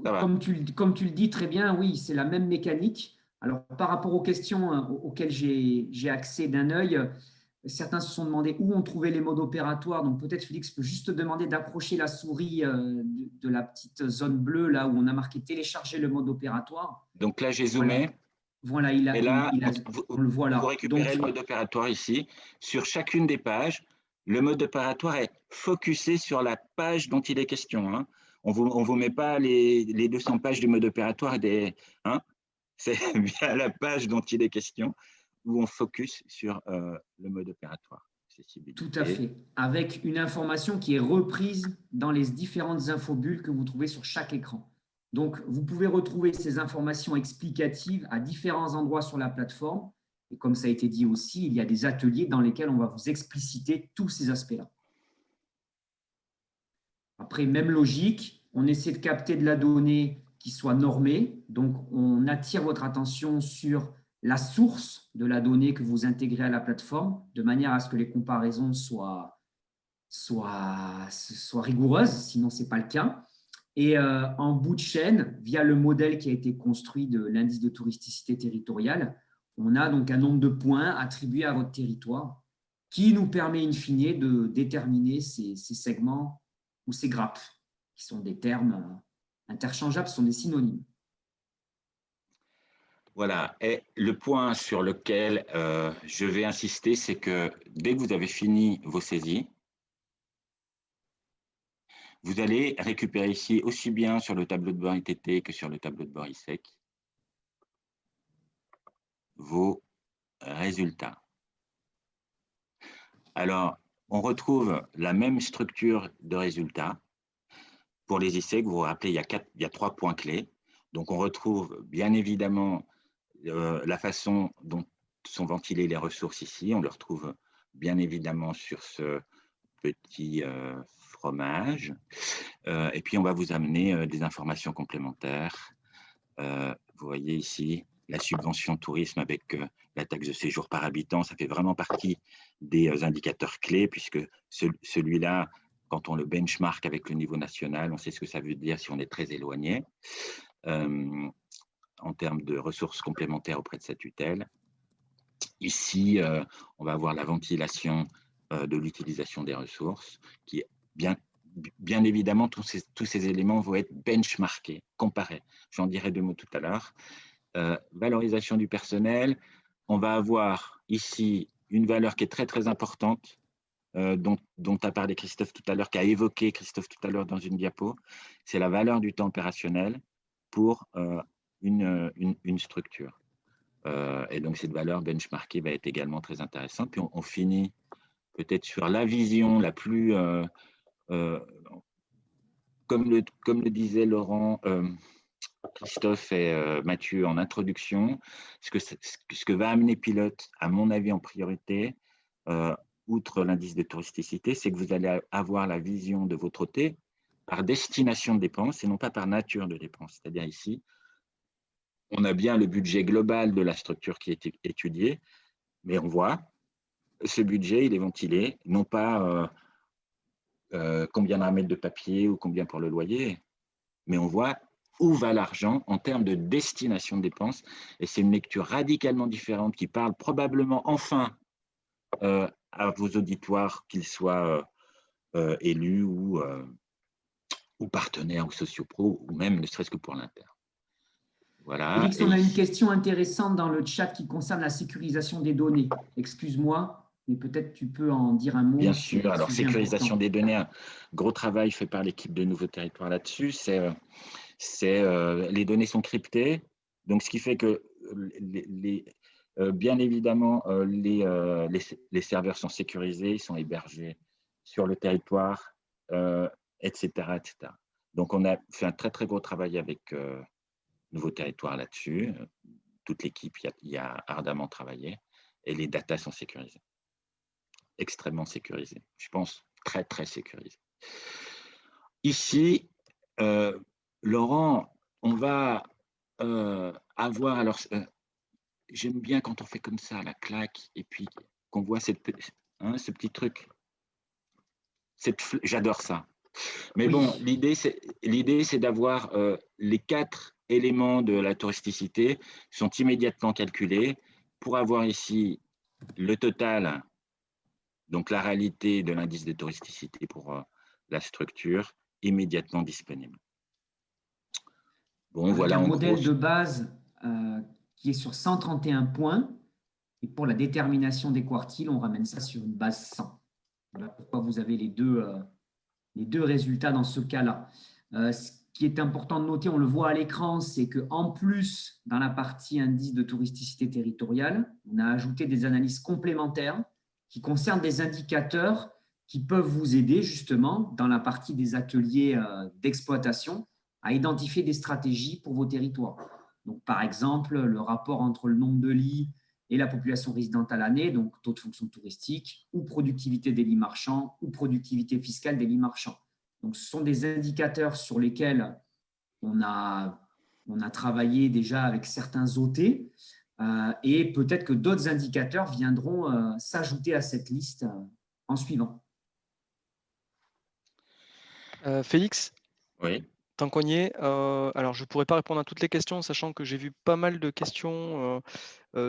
comme tu le dis très bien, oui, c'est la même mécanique. Alors, par rapport aux questions auxquelles j'ai accès d'un œil, certains se sont demandé où on trouvait les modes opératoires. Donc, peut-être Félix peut juste te demander d'approcher la souris de la petite zone bleue, là où on a marqué télécharger le mode opératoire. Donc là, j'ai zoomé. Voilà, Et là, on le voit là. vous récupérez le mode opératoire ici. Sur chacune des pages, le mode opératoire est focusé sur la page dont il est question. Hein. On vous met pas les 200 pages du mode opératoire. C'est bien la page dont il est question où on focus sur le mode opératoire. Tout à fait. Avec une information qui est reprise dans les différentes infobulles que vous trouvez sur chaque écran. Donc, vous pouvez retrouver ces informations explicatives à différents endroits sur la plateforme. Et comme ça a été dit aussi, il y a des ateliers dans lesquels on va vous expliciter tous ces aspects-là. Après, même logique, on essaie de capter de la donnée qui soit normée. Donc, on attire votre attention sur la source de la donnée que vous intégrez à la plateforme, de manière à ce que les comparaisons soient rigoureuses, sinon ce n'est pas le cas. Et en bout de chaîne, via le modèle qui a été construit de l'indice de touristicité territoriale, on a donc un nombre de points attribués à votre territoire qui nous permet in fine de déterminer ces segments ou ces grappes, qui sont des termes interchangeables, ce sont des synonymes. Voilà, et le point sur lequel je vais insister, c'est que dès que vous avez fini vos saisies, vous allez récupérer ici, aussi bien sur le tableau de bord ITT que sur le tableau de bord ISEC, vos résultats. Alors, on retrouve la même structure de résultats. Pour les ISEC, vous vous rappelez, il y a 3 points clés. Donc, on retrouve bien évidemment la façon dont sont ventilées les ressources ici. On le retrouve bien évidemment sur ce petit fromage. Et puis, on va vous amener des informations complémentaires. Vous voyez ici la subvention tourisme avec la taxe de séjour par habitant. Ça fait vraiment partie des indicateurs clés puisque celui-là, quand on le benchmark avec le niveau national, on sait ce que ça veut dire si on est très éloigné en termes de ressources complémentaires auprès de sa tutelle. Ici, on va avoir la ventilation de l'utilisation des ressources, qui est bien évidemment, tous ces éléments vont être benchmarkés, comparés. J'en dirai 2 mots tout à l'heure. Valorisation du personnel, on va avoir ici une valeur qui est très, très importante, dont a parlé Christophe tout à l'heure, qu'a évoqué Christophe tout à l'heure dans une diapo, c'est la valeur du temps opérationnel pour une structure. Et donc, cette valeur benchmarkée va être également très intéressante. Puis, on finit peut-être sur la vision la plus, comme le disait Laurent, Christophe et Mathieu en introduction, ce que va amener Pilote, à mon avis en priorité, outre l'indice de touristicité, c'est que vous allez avoir la vision de votre hôtel par destination de dépenses et non pas par nature de dépenses. C'est-à-dire ici, on a bien le budget global de la structure qui est étudiée, mais on voit ce budget, il est ventilé, non pas combien d'un mètre de papier ou combien pour le loyer, mais on voit où va l'argent en termes de destination de dépenses. Et c'est une lecture radicalement différente qui parle probablement enfin à vos auditoires, qu'ils soient élus ou partenaires ou sociopro, ou même ne serait-ce que pour l'interne. Voilà. Félix, on a une question intéressante dans le chat qui concerne la sécurisation des données. Excuse-moi, mais peut-être tu peux en dire un mot. Bien sûr. Alors, sécurisation des données, un gros travail fait par l'équipe de Nouveaux Territoires là-dessus. Les données sont cryptées. Donc, ce qui fait que, bien évidemment, les serveurs sont sécurisés, ils sont hébergés sur le territoire, etc., etc. Donc, on a fait un très, très gros travail avec Nouveaux Territoires là-dessus. toute l'équipe y a ardemment travaillé et les datas sont sécurisées, extrêmement sécurisées. Je pense très, très sécurisées. Ici, Laurent, on va avoir… Alors, j'aime bien quand on fait comme ça, la claque, et puis qu'on voit ce petit truc. J'adore ça. Mais Oui. bon, l'idée, c'est d'avoir les 4 éléments de la touristicité sont immédiatement calculés pour avoir ici le total, donc la réalité de l'indice de touristicité pour la structure, immédiatement disponible. Bon, Avec voilà un en gros. modèle de base qui est sur 131 points. Et pour la détermination des quartiles, on ramène ça sur une base 100. Voilà pourquoi vous avez les deux résultats dans ce cas-là. Ce qui est important de noter, on le voit à l'écran, c'est qu'en plus, dans la partie indice de touristicité territoriale, on a ajouté des analyses complémentaires qui concernent des indicateurs qui peuvent vous aider justement dans la partie des ateliers d'exploitation à identifier des stratégies pour vos territoires. Donc, par exemple, le rapport entre le nombre de lits et la population résidente à l'année, donc taux de fonction touristique, ou productivité des lits marchands, ou productivité fiscale des lits marchands. Donc, ce sont des indicateurs sur lesquels on a travaillé déjà avec certains OT et peut-être que d'autres indicateurs viendront s'ajouter à cette liste en suivant. Félix, Oui. tant qu'on y est, alors je ne pourrais pas répondre à toutes les questions, sachant que j'ai vu pas mal de questions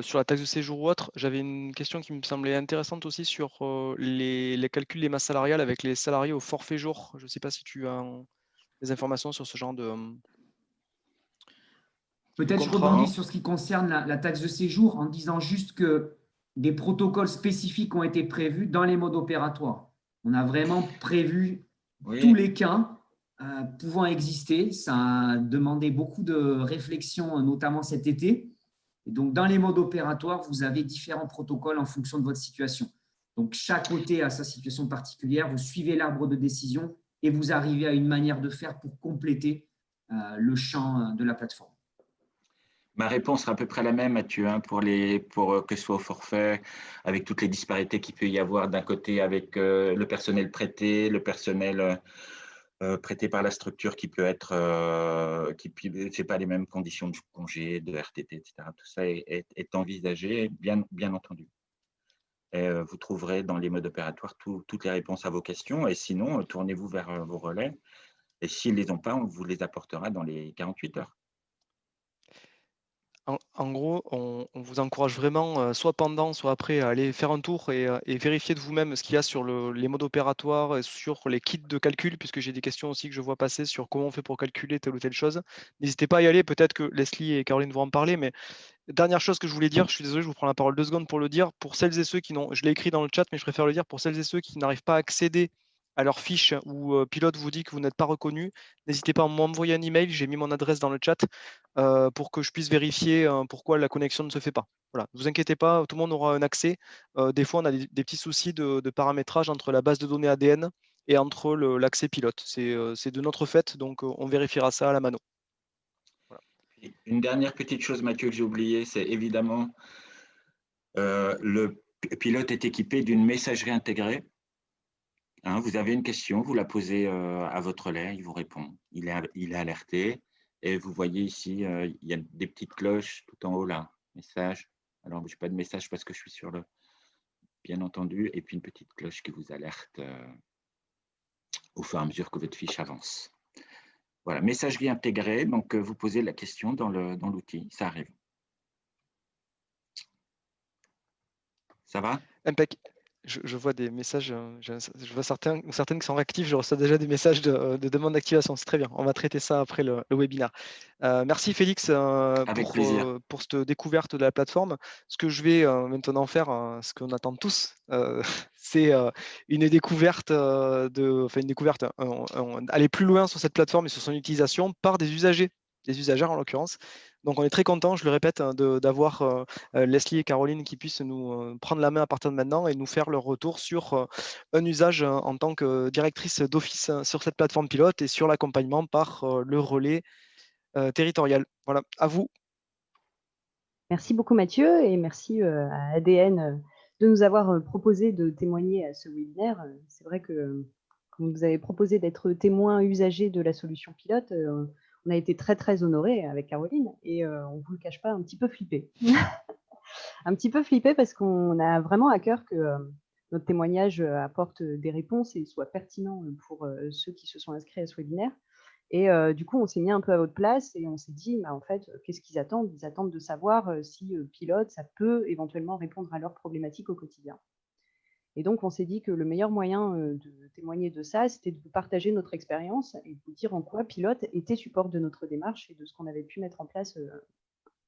sur la taxe de séjour ou autre. J'avais une question qui me semblait intéressante aussi sur les calculs des masses salariales avec les salariés au forfait jour. Je ne sais pas si tu as des informations sur ce genre de Peut-être je contrat. rebondis sur ce qui concerne la taxe de séjour en disant juste que des protocoles spécifiques ont été prévus dans les modes opératoires. On a vraiment prévu tous les cas pouvant exister. Ça a demandé beaucoup de réflexion, notamment cet été. Et donc, dans les modes opératoires, vous avez différents protocoles en fonction de votre situation. Donc, chaque côté a sa situation particulière. Vous suivez l'arbre de décision et vous arrivez à une manière de faire pour compléter le champ de la plateforme. Ma réponse sera à peu près la même, Mathieu, pour que ce soit au forfait, avec toutes les disparités qu'il peut y avoir d'un côté avec le personnel prêté, le personnel prêté par la structure qui peut être, qui ne fait pas les mêmes conditions de congé, de RTT, etc. Tout ça est envisagé, bien entendu. Et vous trouverez dans les modes opératoires toutes les réponses à vos questions. Et sinon, tournez-vous vers vos relais. Et s'ils ne les ont pas, on vous les apportera dans les 48 heures. En gros, on vous encourage vraiment, soit pendant, soit après, à aller faire un tour et vérifier de vous-même ce qu'il y a sur les modes opératoires et sur les kits de calcul, puisque j'ai des questions aussi que je vois passer sur comment on fait pour calculer telle ou telle chose. N'hésitez pas à y aller, peut-être que Leslie et Caroline vont en parler, mais dernière chose que je voulais dire, je suis désolé, je vous prends la parole 2 secondes pour le dire, pour celles et ceux qui n'ont, je l'ai écrit dans le chat, mais je préfère le dire, pour celles et ceux qui n'arrivent pas à accéder à leur fiche où Pilote vous dit que vous n'êtes pas reconnu, n'hésitez pas à m'envoyer un email, j'ai mis mon adresse dans le chat pour que je puisse vérifier pourquoi la connexion ne se fait pas. Voilà, ne vous inquiétez pas, tout le monde aura un accès. Des fois, on a des petits soucis de paramétrage entre la base de données ADN et entre l'accès Pilote. C'est de notre fait, donc on vérifiera ça à la mano. Voilà. Une dernière petite chose, Mathieu, que j'ai oublié, c'est évidemment le Pilote est équipé d'une messagerie intégrée. Vous avez une question, vous la posez à votre relais, il vous répond. Il est alerté. Et vous voyez ici, il y a des petites cloches tout en haut là. Message. Alors, je n'ai pas de message parce que je suis sur le… Bien entendu. Et puis une petite cloche qui vous alerte au fur et à mesure que votre fiche avance. Voilà, messagerie intégrée. Donc, vous posez la question dans l'outil. Ça arrive. Ça va? Impec. Je vois des messages, je vois certaines qui sont réactifs, je reçois déjà des messages de demande d'activation, c'est très bien, on va traiter ça après le webinaire. Merci Félix pour cette découverte de la plateforme. Ce que je vais maintenant faire, ce qu'on attend tous, c'est une découverte, aller plus loin sur cette plateforme et sur son utilisation par des usagers, des usagères en l'occurrence. Donc on est très content, je le répète, d'avoir Leslie et Caroline qui puissent nous prendre la main à partir de maintenant et nous faire leur retour sur un usage en tant que directrice d'office sur cette plateforme pilote et sur l'accompagnement par le relais territorial. Voilà, à vous. Merci beaucoup Mathieu et merci à ADN de nous avoir proposé de témoigner à ce webinaire. C'est vrai que comme vous avez proposé d'être témoin usager de la solution pilote, on a été très honorés avec Caroline et on ne vous le cache pas, un petit peu flippé. Un petit peu flippé parce qu'on a vraiment à cœur que notre témoignage apporte des réponses et soit pertinent pour ceux qui se sont inscrits à ce webinaire. Et du coup, on s'est mis un peu à votre place et on s'est dit, bah, en fait, qu'est-ce qu'ils attendent? Ils attendent de savoir si pilote, ça peut éventuellement répondre à leurs problématiques au quotidien. Et donc, on s'est dit que le meilleur moyen de témoigner de ça, c'était de vous partager notre expérience et de vous dire en quoi pilote était support de notre démarche et de ce qu'on avait pu mettre en place,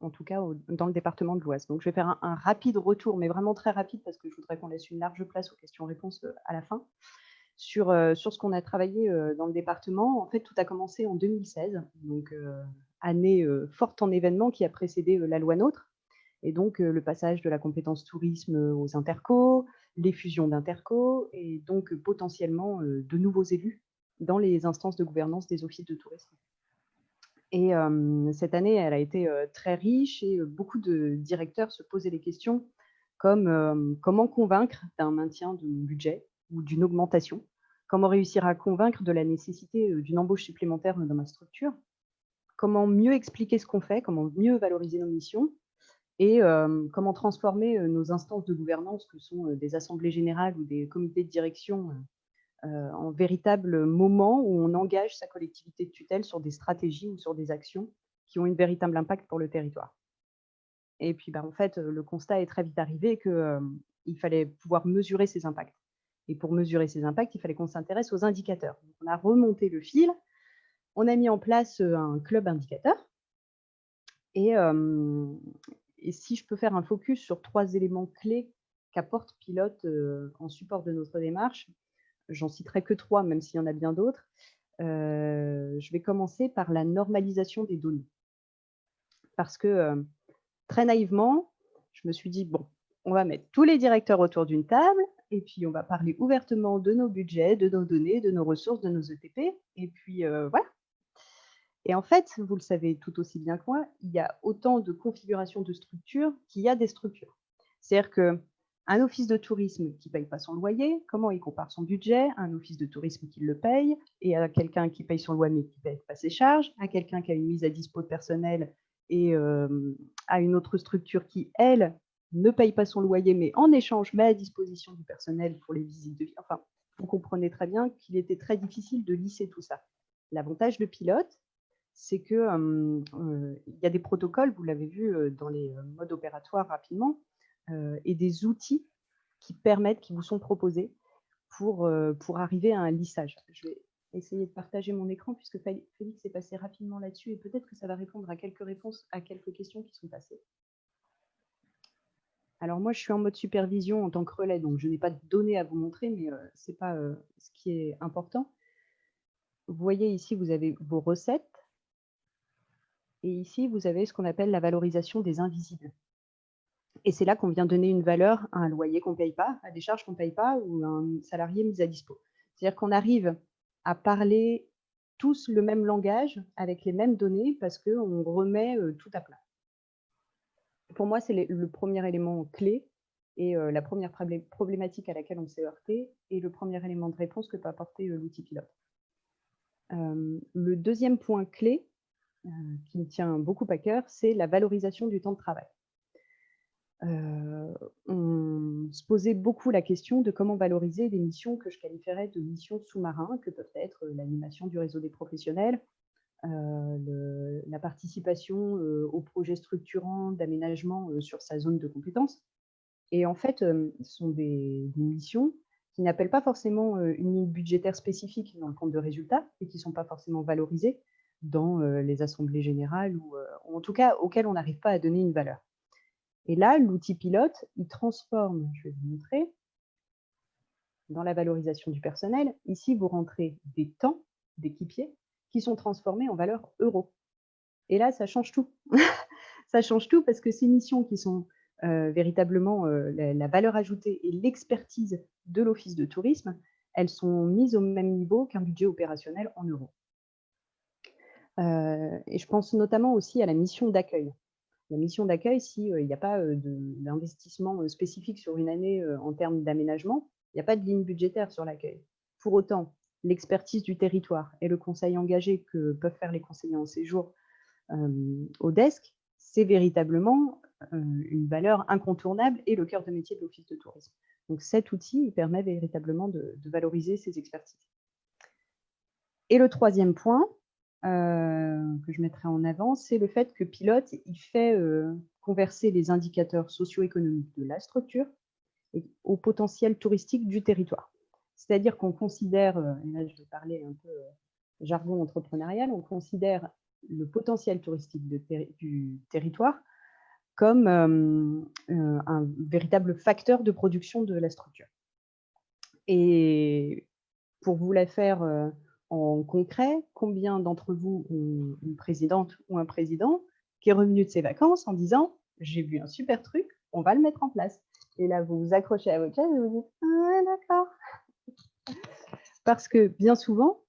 en tout cas dans le département de l'Oise. Donc, je vais faire un rapide retour, mais vraiment très rapide parce que je voudrais qu'on laisse une large place aux questions-réponses à la fin. Sur ce qu'on a travaillé dans le département. En fait, tout a commencé en 2016, donc année forte en événements qui a précédé la loi NOTRe et donc le passage de la compétence tourisme aux intercos, les fusions d'intercos et donc potentiellement de nouveaux élus dans les instances de gouvernance des offices de tourisme. Et cette année, elle a été très riche et beaucoup de directeurs se posaient des questions comme comment convaincre d'un maintien de mon budget ou d'une augmentation? Comment réussir à convaincre de la nécessité d'une embauche supplémentaire dans ma structure? Comment mieux expliquer ce qu'on fait? Comment mieux valoriser nos missions? Et comment transformer nos instances de gouvernance, que sont des assemblées générales ou des comités de direction, en véritable moment où on engage sa collectivité de tutelle sur des stratégies ou sur des actions qui ont un véritable impact pour le territoire. Et puis, en fait, le constat est très vite arrivé qu'il fallait pouvoir mesurer ces impacts. Et pour mesurer ces impacts, il fallait qu'on s'intéresse aux indicateurs. Donc, on a remonté le fil, on a mis en place un club indicateur. Et si je peux faire un focus sur 3 éléments clés qu'apporte Pilote en support de notre démarche, j'en citerai que 3, même s'il y en a bien d'autres. Je vais commencer par la normalisation des données. Parce que très naïvement, je me suis dit, bon, on va mettre tous les directeurs autour d'une table et puis on va parler ouvertement de nos budgets, de nos données, de nos ressources, de nos ETP. Et puis voilà. Et en fait, vous le savez tout aussi bien que moi, il y a autant de configurations de structures qu'il y a des structures. C'est-à-dire qu'un office de tourisme qui ne paye pas son loyer, comment il compare son budget à un office de tourisme qui le paye et à quelqu'un qui paye son loyer mais qui ne paye pas ses charges, à quelqu'un qui a une mise à dispo de personnel et à une autre structure qui, elle, ne paye pas son loyer mais en échange met à disposition du personnel pour les visites de vie. Enfin, vous comprenez très bien qu'il était très difficile de lisser tout ça. L'avantage de Pilote, c'est qu'il y a des protocoles, vous l'avez vu dans les modes opératoires rapidement, et des outils qui vous sont proposés pour arriver à un lissage. Je vais essayer de partager mon écran puisque Félix est passé rapidement là-dessus et peut-être que ça va répondre à quelques réponses à quelques questions qui sont passées. Alors moi, je suis en mode supervision en tant que relais, donc je n'ai pas de données à vous montrer, mais ce n'est pas ce qui est important. Vous voyez ici, vous avez vos recettes. Et ici, vous avez ce qu'on appelle la valorisation des invisibles. Et c'est là qu'on vient donner une valeur à un loyer qu'on ne paye pas, à des charges qu'on ne paye pas ou à un salarié mis à dispo. C'est-à-dire qu'on arrive à parler tous le même langage avec les mêmes données parce qu'on remet tout à plat. Pour moi, c'est le premier élément clé et la première problématique à laquelle on s'est heurté et le premier élément de réponse que peut apporter l'outil Pilote. Le deuxième point clé, qui me tient beaucoup à cœur, c'est la valorisation du temps de travail. On se posait beaucoup la question de comment valoriser des missions que je qualifierais de missions sous-marins, que peuvent être l'animation du réseau des professionnels, la participation aux projets structurants d'aménagement sur sa zone de compétences. Et en fait, ce sont des missions qui n'appellent pas forcément une ligne budgétaire spécifique dans le compte de résultats et qui ne sont pas forcément valorisées dans les assemblées générales ou en tout cas auxquelles on n'arrive pas à donner une valeur. Et là, l'outil Pilote, il transforme, je vais vous montrer, dans la valorisation du personnel. Ici, vous rentrez des temps d'équipiers qui sont transformés en valeur euros. Et là, ça change tout. Ça change tout parce que ces missions qui sont véritablement la valeur ajoutée et l'expertise de l'office de tourisme, elles sont mises au même niveau qu'un budget opérationnel en euros. Et je pense notamment aussi à la mission d'accueil. la mission d'accueil, s'il n'y a pas d'investissement spécifique sur une année en termes d'aménagement, il n'y a pas de ligne budgétaire sur l'accueil. Pour autant, l'expertise du territoire et le conseil engagé que peuvent faire les conseillers en séjour au desk, c'est véritablement une valeur incontournable et le cœur de métier de l'Office de tourisme. Donc cet outil, il permet véritablement de valoriser ces expertises. Et le troisième point que je mettrai en avant, c'est le fait que Pilote, il fait converser les indicateurs socio-économiques de la structure au potentiel touristique du territoire. C'est-à-dire qu'on considère, et là je vais parler un peu jargon entrepreneurial, on considère le potentiel touristique du territoire comme un véritable facteur de production de la structure. Et pour vous la faire en concret, combien d'entre vous ont une présidente ou un président qui est revenu de ses vacances en disant « j'ai vu un super truc, on va le mettre en place ». Et là, vous vous accrochez à votre chaise et vous dites « ah, d'accord ». Parce que bien souvent,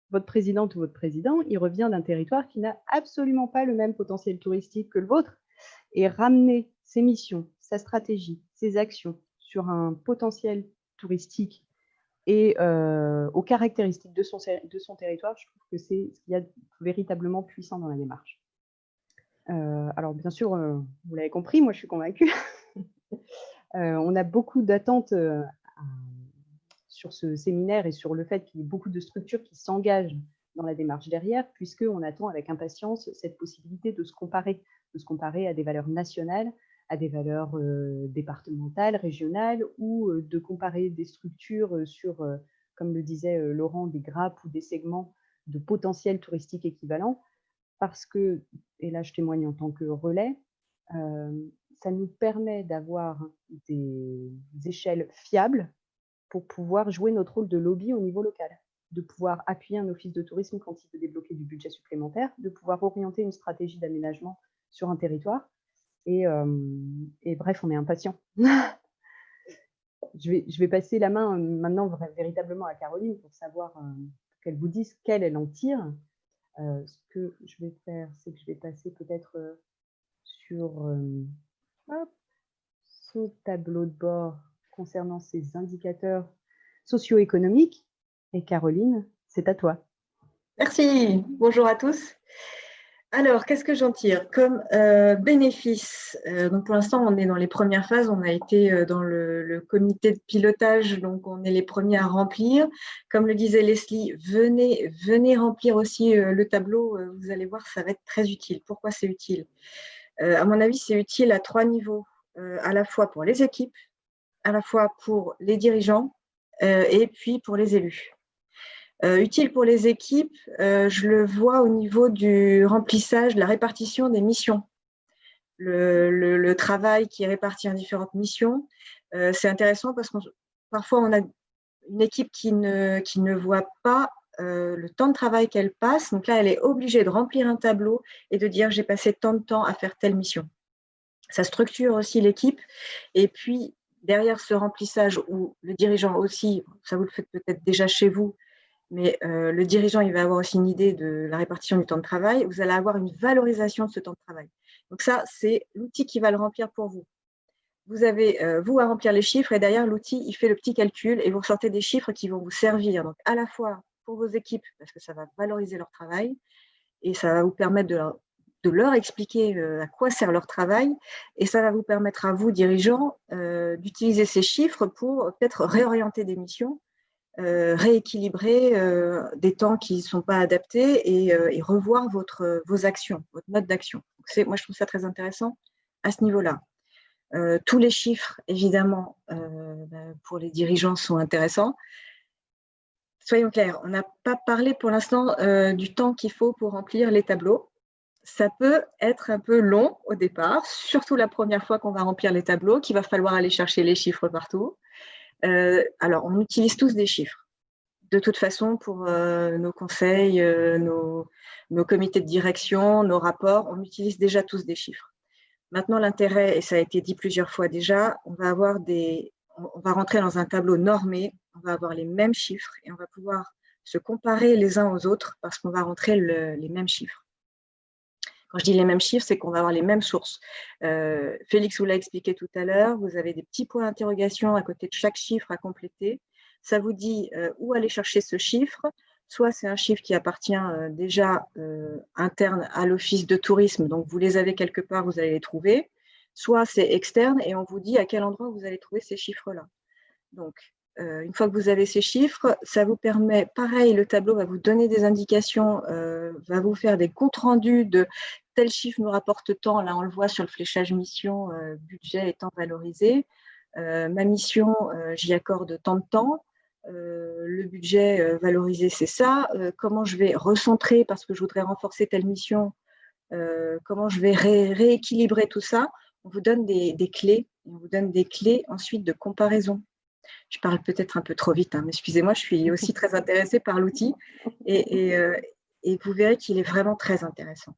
votre présidente ou votre président, il revient d'un territoire qui n'a absolument pas le même potentiel touristique que le vôtre. Et ramener ses missions, sa stratégie, ses actions sur un potentiel touristique et aux caractéristiques de son territoire, je trouve que c'est ce qu'il y a de véritablement puissant dans la démarche. Alors bien sûr, vous l'avez compris, moi je suis convaincue. On a beaucoup d'attentes sur ce séminaire et sur le fait qu'il y ait beaucoup de structures qui s'engagent dans la démarche derrière, puisqu'on attend avec impatience cette possibilité de se comparer à des valeurs nationales, à des valeurs départementales, régionales, ou de comparer des structures sur, comme le disait Laurent, des grappes ou des segments de potentiel touristique équivalent, parce que, et là je témoigne en tant que relais, ça nous permet d'avoir des échelles fiables pour pouvoir jouer notre rôle de lobby au niveau local, de pouvoir appuyer un office de tourisme quand il veut débloquer du budget supplémentaire, de pouvoir orienter une stratégie d'aménagement sur un territoire. Et bref, on est impatient. Je vais passer la main maintenant véritablement à Caroline pour savoir qu'elle vous dise quelle elle en tire. Ce que je vais faire, c'est que je vais passer peut-être sur son tableau de bord concernant ces indicateurs socio-économiques. Et Caroline, c'est à toi. Merci. Bonjour à tous. Alors, qu'est-ce que j'en tire comme bénéfice? Donc, pour l'instant, on est dans les premières phases. On a été dans le comité de pilotage, donc on est les premiers à remplir. Comme le disait Leslie, venez remplir aussi le tableau. Vous allez voir, ça va être très utile. Pourquoi c'est utile? À mon avis, c'est utile à 3 niveaux, à la fois pour les équipes, à la fois pour les dirigeants et puis pour les élus. Utile pour les équipes, je le vois au niveau du remplissage, de la répartition des missions. Le travail qui est réparti en différentes missions, c'est intéressant parce que parfois on a une équipe qui ne voit pas le temps de travail qu'elle passe. Donc là, elle est obligée de remplir un tableau et de dire j'ai passé tant de temps à faire telle mission. Ça structure aussi l'équipe. Et puis, derrière ce remplissage où le dirigeant aussi, ça vous le faites peut-être déjà chez vous, mais le dirigeant, il va avoir aussi une idée de la répartition du temps de travail. Vous allez avoir une valorisation de ce temps de travail. Donc ça, c'est l'outil qui va le remplir pour vous. Vous avez, vous, à remplir les chiffres et derrière, l'outil, il fait le petit calcul et vous ressortez des chiffres qui vont vous servir. Donc, à la fois pour vos équipes, parce que ça va valoriser leur travail et ça va vous permettre de leur expliquer à quoi sert leur travail. Et ça va vous permettre à vous, dirigeants, d'utiliser ces chiffres pour peut-être réorienter des missions, rééquilibrer des temps qui ne sont pas adaptés et revoir vos actions, votre mode d'action. Moi, je trouve ça très intéressant à ce niveau-là. Tous les chiffres, évidemment, pour les dirigeants sont intéressants. Soyons clairs, on n'a pas parlé pour l'instant du temps qu'il faut pour remplir les tableaux. Ça peut être un peu long au départ, surtout la première fois qu'on va remplir les tableaux, qu'il va falloir aller chercher les chiffres partout. Alors, on utilise tous des chiffres. De toute façon, pour nos conseils, nos comités de direction, nos rapports, on utilise déjà tous des chiffres. Maintenant, l'intérêt, et ça a été dit plusieurs fois déjà, on va rentrer dans un tableau normé, on va avoir les mêmes chiffres et on va pouvoir se comparer les uns aux autres parce qu'on va rentrer les mêmes chiffres. Quand je dis les mêmes chiffres, c'est qu'on va avoir les mêmes sources. Félix vous l'a expliqué tout à l'heure, vous avez des petits points d'interrogation à côté de chaque chiffre à compléter. Ça vous dit où aller chercher ce chiffre. Soit c'est un chiffre qui appartient déjà interne à l'office de tourisme, donc vous les avez quelque part, vous allez les trouver. Soit c'est externe et on vous dit à quel endroit vous allez trouver ces chiffres-là. Donc, une fois que vous avez ces chiffres, ça vous permet, pareil, le tableau va vous donner des indications, va vous faire des comptes rendus de tel chiffre me rapporte tant. Là, on le voit sur le fléchage mission, budget étant valorisé. Ma mission, j'y accorde tant de temps. Le budget valorisé, c'est ça. Comment je vais recentrer parce que je voudrais renforcer telle mission. Comment je vais rééquilibrer tout ça. On vous donne des clés. On vous donne des clés ensuite de comparaison. Je parle peut-être un peu trop vite, mais excusez-moi, je suis aussi très intéressée par l'outil et vous verrez qu'il est vraiment très intéressant.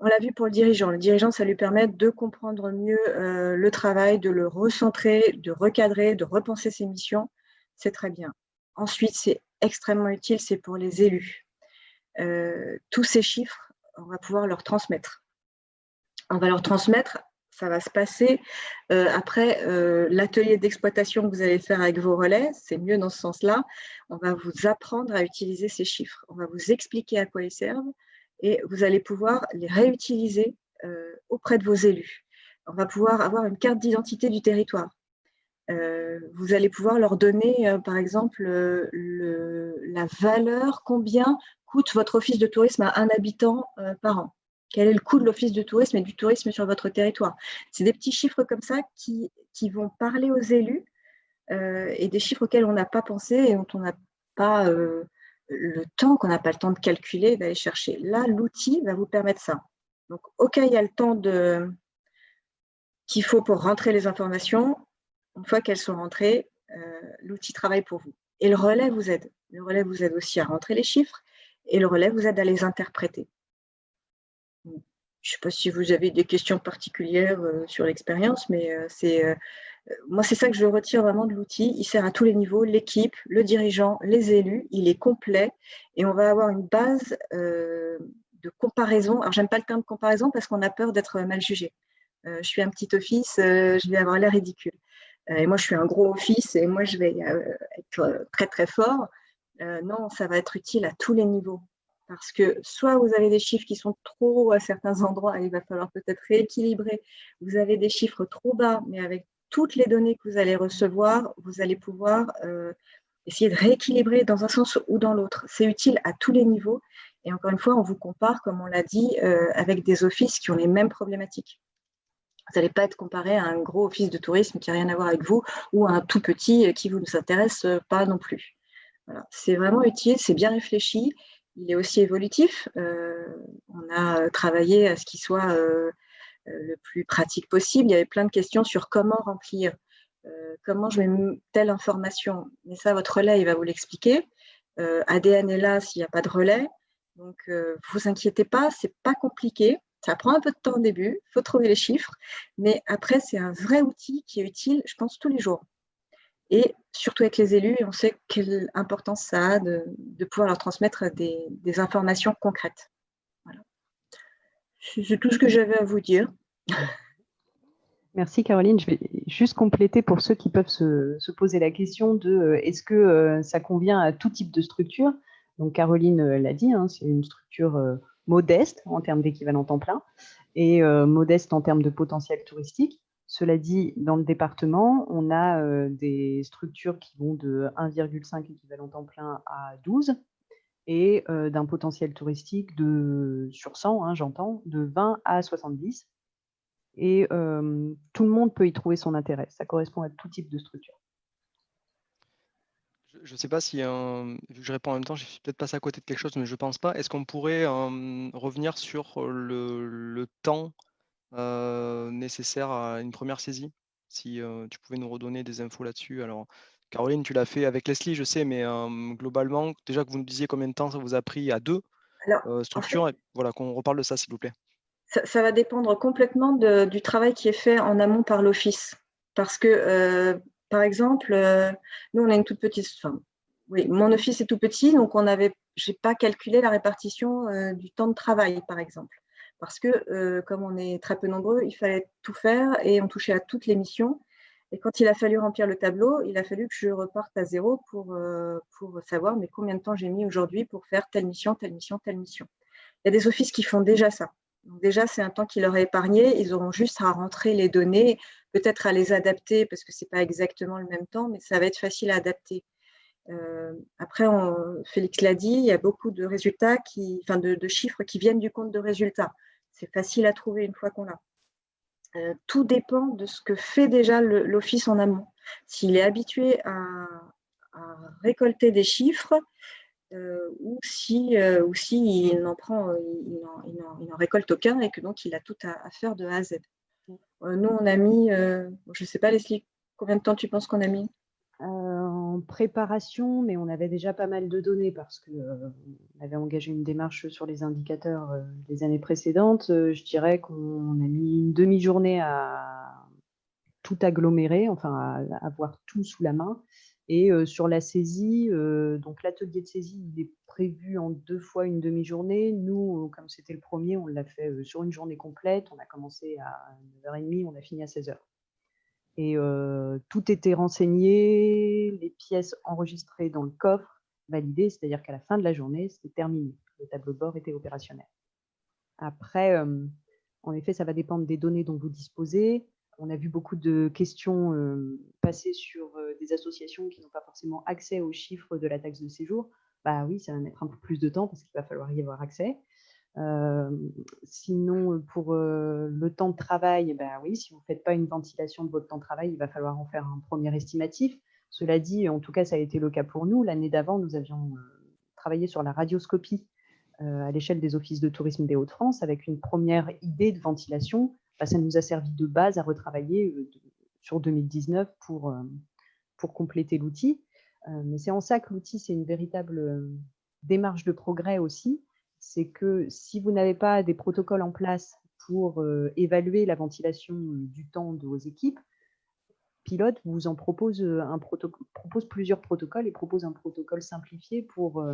On l'a vu pour le dirigeant. Le dirigeant, ça lui permet de comprendre mieux le travail, de le recentrer, de recadrer, de repenser ses missions. C'est très bien. Ensuite, c'est extrêmement utile, c'est pour les élus. Tous ces chiffres, on va pouvoir leur transmettre. On va leur transmettre. Ça va se passer après l'atelier d'exploitation que vous allez faire avec vos relais, c'est mieux dans ce sens-là. On va vous apprendre à utiliser ces chiffres. On va vous expliquer à quoi ils servent et vous allez pouvoir les réutiliser auprès de vos élus. On va pouvoir avoir une carte d'identité du territoire. Vous allez pouvoir leur donner, par exemple, la valeur, combien coûte votre office de tourisme à un habitant par an. Quel est le coût de l'office de tourisme et du tourisme sur votre territoire? C'est des petits chiffres comme ça qui vont parler aux élus et des chiffres auxquels on n'a pas pensé et dont on n'a pas le temps, qu'on n'a pas le temps de calculer, d'aller chercher. Là, l'outil va vous permettre ça. Donc, OK, il y a le temps qu'il faut pour rentrer les informations. Une fois qu'elles sont rentrées, l'outil travaille pour vous. Et le relais vous aide. Le relais vous aide aussi à rentrer les chiffres et le relais vous aide à les interpréter. Je ne sais pas si vous avez des questions particulières sur l'expérience, mais moi, c'est ça que je retire vraiment de l'outil. Il sert à tous les niveaux, l'équipe, le dirigeant, les élus. Il est complet et on va avoir une base de comparaison. Alors, j'aime pas le terme comparaison parce qu'on a peur d'être mal jugé. Je suis un petit office, je vais avoir l'air ridicule. Et moi, je suis un gros office et moi, je vais être très, très fort. Non, ça va être utile à tous les niveaux. Parce que soit vous avez des chiffres qui sont trop hauts à certains endroits et il va falloir peut-être rééquilibrer. Vous avez des chiffres trop bas, mais avec toutes les données que vous allez recevoir, vous allez pouvoir essayer de rééquilibrer dans un sens ou dans l'autre. C'est utile à tous les niveaux. Et encore une fois, on vous compare, comme on l'a dit, avec des offices qui ont les mêmes problématiques. Vous n'allez pas être comparé à un gros office de tourisme qui n'a rien à voir avec vous ou à un tout petit qui ne vous intéresse pas non plus. Voilà. C'est vraiment utile, c'est bien réfléchi. Il est aussi évolutif. On a travaillé à ce qu'il soit le plus pratique possible. Il y avait plein de questions sur comment remplir, comment je mets telle information. Mais ça, votre relais, il va vous l'expliquer. ADN est là s'il n'y a pas de relais. Donc, vous inquiétez pas, c'est pas compliqué. Ça prend un peu de temps au début, il faut trouver les chiffres. Mais après, c'est un vrai outil qui est utile, je pense, tous les jours. Et surtout avec les élus, on sait quelle importance ça a de pouvoir leur transmettre des informations concrètes. Voilà. C'est tout ce que j'avais à vous dire. Merci Caroline. Je vais juste compléter pour ceux qui peuvent se poser la question de est-ce que ça convient à tout type de structure. Donc Caroline l'a dit, hein, c'est une structure modeste en termes d'équivalent temps plein et modeste en termes de potentiel touristique. Cela dit, dans le département, on a des structures qui vont de 1,5 équivalent temps plein à 12 et d'un potentiel touristique sur 100, hein, j'entends, de 20 à 70. Et tout le monde peut y trouver son intérêt. Ça correspond à tout type de structure. Je ne sais pas si, vu que je réponds en même temps, je suis peut-être passé à côté de quelque chose, mais je ne pense pas. Est-ce qu'on pourrait revenir sur le temps nécessaire à une première saisie? Si tu pouvais nous redonner des infos là-dessus. Alors, Caroline, tu l'as fait avec Leslie, je sais, mais globalement, déjà que vous nous disiez combien de temps ça vous a pris à deux structures, en fait, voilà, qu'on reparle de ça, s'il vous plaît. Ça va dépendre complètement du travail qui est fait en amont par l'office. Parce que, par exemple, nous, on a une toute petite… Enfin, oui, mon office est tout petit, donc je n'ai pas calculé la répartition du temps de travail, par exemple. parce que comme on est très peu nombreux, il fallait tout faire et on touchait à toutes les missions. Et quand il a fallu remplir le tableau, il a fallu que je reparte à zéro pour savoir mais combien de temps j'ai mis aujourd'hui pour faire telle mission, telle mission, telle mission. Il y a des offices qui font déjà ça. Donc déjà, c'est un temps qui leur est épargné. Ils auront juste à rentrer les données, peut-être à les adapter parce que ce n'est pas exactement le même temps, mais ça va être facile à adapter. Après, Félix l'a dit, il y a beaucoup de résultats, de chiffres qui viennent du compte de résultats. C'est facile à trouver une fois qu'on l'a. Tout dépend de ce que fait déjà l'office en amont. S'il est habitué à récolter des chiffres ou si il n'en récolte aucun et que donc il a tout à faire de A à Z. Nous, on a mis, je ne sais pas Leslie, combien de temps tu penses qu'on a mis? En préparation, mais on avait déjà pas mal de données parce qu'on avait engagé une démarche sur les indicateurs les années précédentes. Je dirais qu'on a mis une demi-journée à tout agglomérer, enfin à avoir tout sous la main. Et sur la saisie, donc l'atelier de saisie, il est prévu en 2 fois une demi-journée. Nous, comme c'était le premier, on l'a fait sur une journée complète. On a commencé à 9h30, on a fini à 16h. Et tout était renseigné, les pièces enregistrées dans le coffre, validées, c'est-à-dire qu'à la fin de la journée, c'était terminé. Le tableau de bord était opérationnel. Après, en effet, ça va dépendre des données dont vous disposez. On a vu beaucoup de questions passer sur des associations qui n'ont pas forcément accès aux chiffres de la taxe de séjour. Bah oui, ça va mettre un peu plus de temps parce qu'il va falloir y avoir accès. Sinon, pour le temps de travail, ben oui, si vous ne faites pas une ventilation de votre temps de travail, il va falloir en faire un premier estimatif. Cela dit, en tout cas, ça a été le cas pour nous. L'année d'avant, nous avions travaillé sur la radioscopie à l'échelle des offices de tourisme des Hauts-de-France avec une première idée de ventilation. Ben, ça nous a servi de base à retravailler sur 2019 pour compléter l'outil. Mais c'est en ça que l'outil, c'est une véritable démarche de progrès aussi. C'est que si vous n'avez pas des protocoles en place pour évaluer la ventilation du temps de vos équipes, Pilote vous en propose, propose plusieurs protocoles et propose un protocole simplifié pour,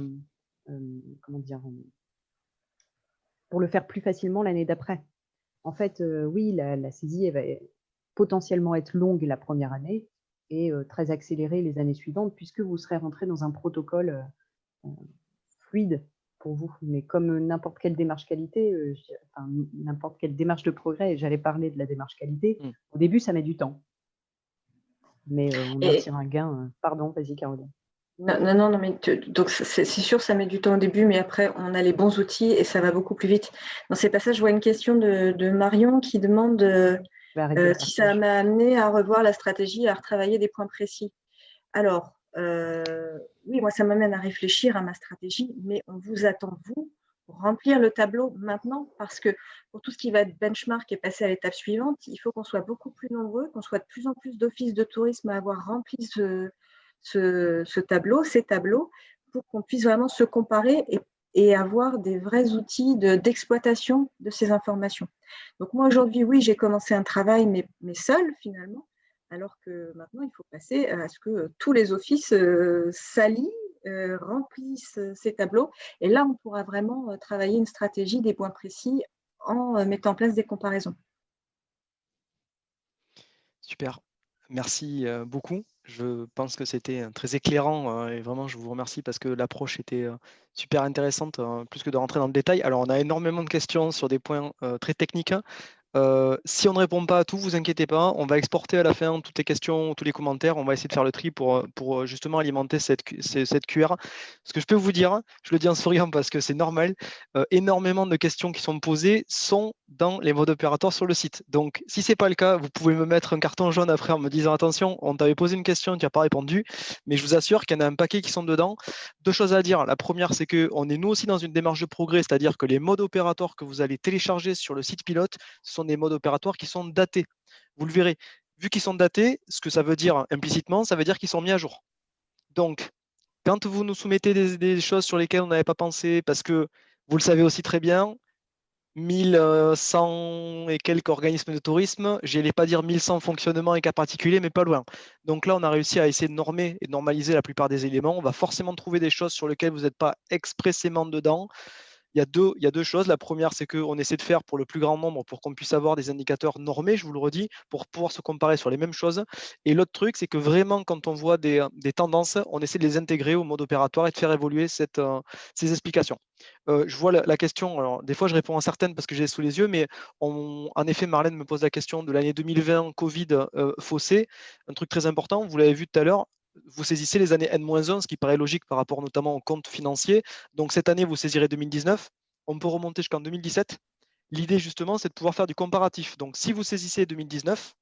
pour le faire plus facilement l'année d'après. En fait, oui, la saisie elle va potentiellement être longue la première année et très accélérée les années suivantes puisque vous serez rentré dans un protocole fluide pour vous. Mais comme n'importe quelle démarche qualité, n'importe quelle démarche de progrès, et j'allais parler de la démarche qualité, au début, ça met du temps. Mais on en tire un gain. Pardon, vas-y, Caroline. Non, mais donc c'est sûr, ça met du temps au début, mais après, on a les bons outils et ça va beaucoup plus vite. Dans ces passages, je vois une question de Marion qui demande si ça m'a amené à revoir la stratégie, à retravailler des points précis. Alors, oui, moi, ça m'amène à réfléchir à ma stratégie, mais on vous attend, vous, pour remplir le tableau maintenant, parce que pour tout ce qui va être benchmark et passer à l'étape suivante, il faut qu'on soit beaucoup plus nombreux, qu'on soit de plus en plus d'offices de tourisme à avoir rempli ce tableau, ces tableaux, pour qu'on puisse vraiment se comparer et avoir des vrais outils d'exploitation de ces informations. Donc moi, aujourd'hui, oui, j'ai commencé un travail, mais seul, finalement, alors que maintenant, il faut passer à ce que tous les offices s'allient, remplissent ces tableaux. Et là, on pourra vraiment travailler une stratégie des points précis en mettant en place des comparaisons. Super, merci beaucoup. Je pense que c'était très éclairant et vraiment, je vous remercie parce que l'approche était super intéressante, plus que de rentrer dans le détail. Alors, on a énormément de questions sur des points très techniques. Si on ne répond pas à tout, vous inquiétez pas, on va exporter à la fin toutes les questions, tous les commentaires, on va essayer de faire le tri pour justement alimenter cette QR. Ce que je peux vous dire, je le dis en souriant parce que c'est normal, énormément de questions qui sont posées sont dans les modes opératoires sur le site. Donc, si ce n'est pas le cas, vous pouvez me mettre un carton jaune après en me disant attention, on t'avait posé une question, tu n'as pas répondu, mais je vous assure qu'il y en a un paquet qui sont dedans. 2 choses à dire. La première, c'est qu'on est nous aussi dans une démarche de progrès, c'est-à-dire que les modes opératoires que vous allez télécharger sur le site pilote, ce sont des modes opératoires qui sont datés. Vous le verrez. Vu qu'ils sont datés, ce que ça veut dire implicitement, ça veut dire qu'ils sont mis à jour. Donc, quand vous nous soumettez des choses sur lesquelles on n'avait pas pensé, parce que vous le savez aussi très bien, 1100 et quelques organismes de tourisme, je n'allais pas dire 1100 fonctionnements et cas particuliers, mais pas loin. Donc là, on a réussi à essayer de normer et de normaliser la plupart des éléments. On va forcément trouver des choses sur lesquelles vous n'êtes pas expressément dedans. il y a deux choses. La première, c'est qu'on essaie de faire pour le plus grand nombre pour qu'on puisse avoir des indicateurs normés, je vous le redis, pour pouvoir se comparer sur les mêmes choses. Et l'autre truc, c'est que vraiment, quand on voit des tendances, on essaie de les intégrer au mode opératoire et de faire évoluer ces explications. Je vois la question, alors des fois je réponds à certaines parce que j'ai sous les yeux, mais en effet, Marlène me pose la question de l'année 2020, Covid, faussé, un truc très important, vous l'avez vu tout à l'heure, vous saisissez les années N-1, ce qui paraît logique par rapport notamment aux comptes financiers. Donc cette année, vous saisirez 2019. On peut remonter jusqu'en 2017. L'idée, justement, c'est de pouvoir faire du comparatif. Donc si vous saisissez 2019,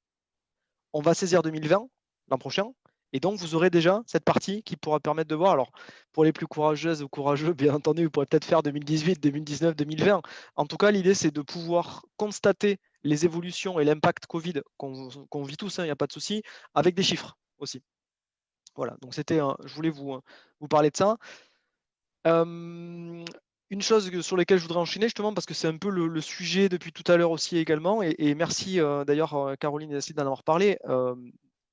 on va saisir 2020 l'an prochain. Et donc, vous aurez déjà cette partie qui pourra permettre de voir. Alors, pour les plus courageuses ou courageux, bien entendu, vous pourrez peut-être faire 2018, 2019, 2020. En tout cas, l'idée, c'est de pouvoir constater les évolutions et l'impact Covid qu'on vit tous, il n'y a pas de souci, avec des chiffres aussi. Voilà, donc je voulais vous parler de ça. Une chose sur laquelle je voudrais enchaîner justement, parce que c'est un peu le sujet depuis tout à l'heure aussi également, et merci d'ailleurs Caroline et Cécile d'en avoir parlé.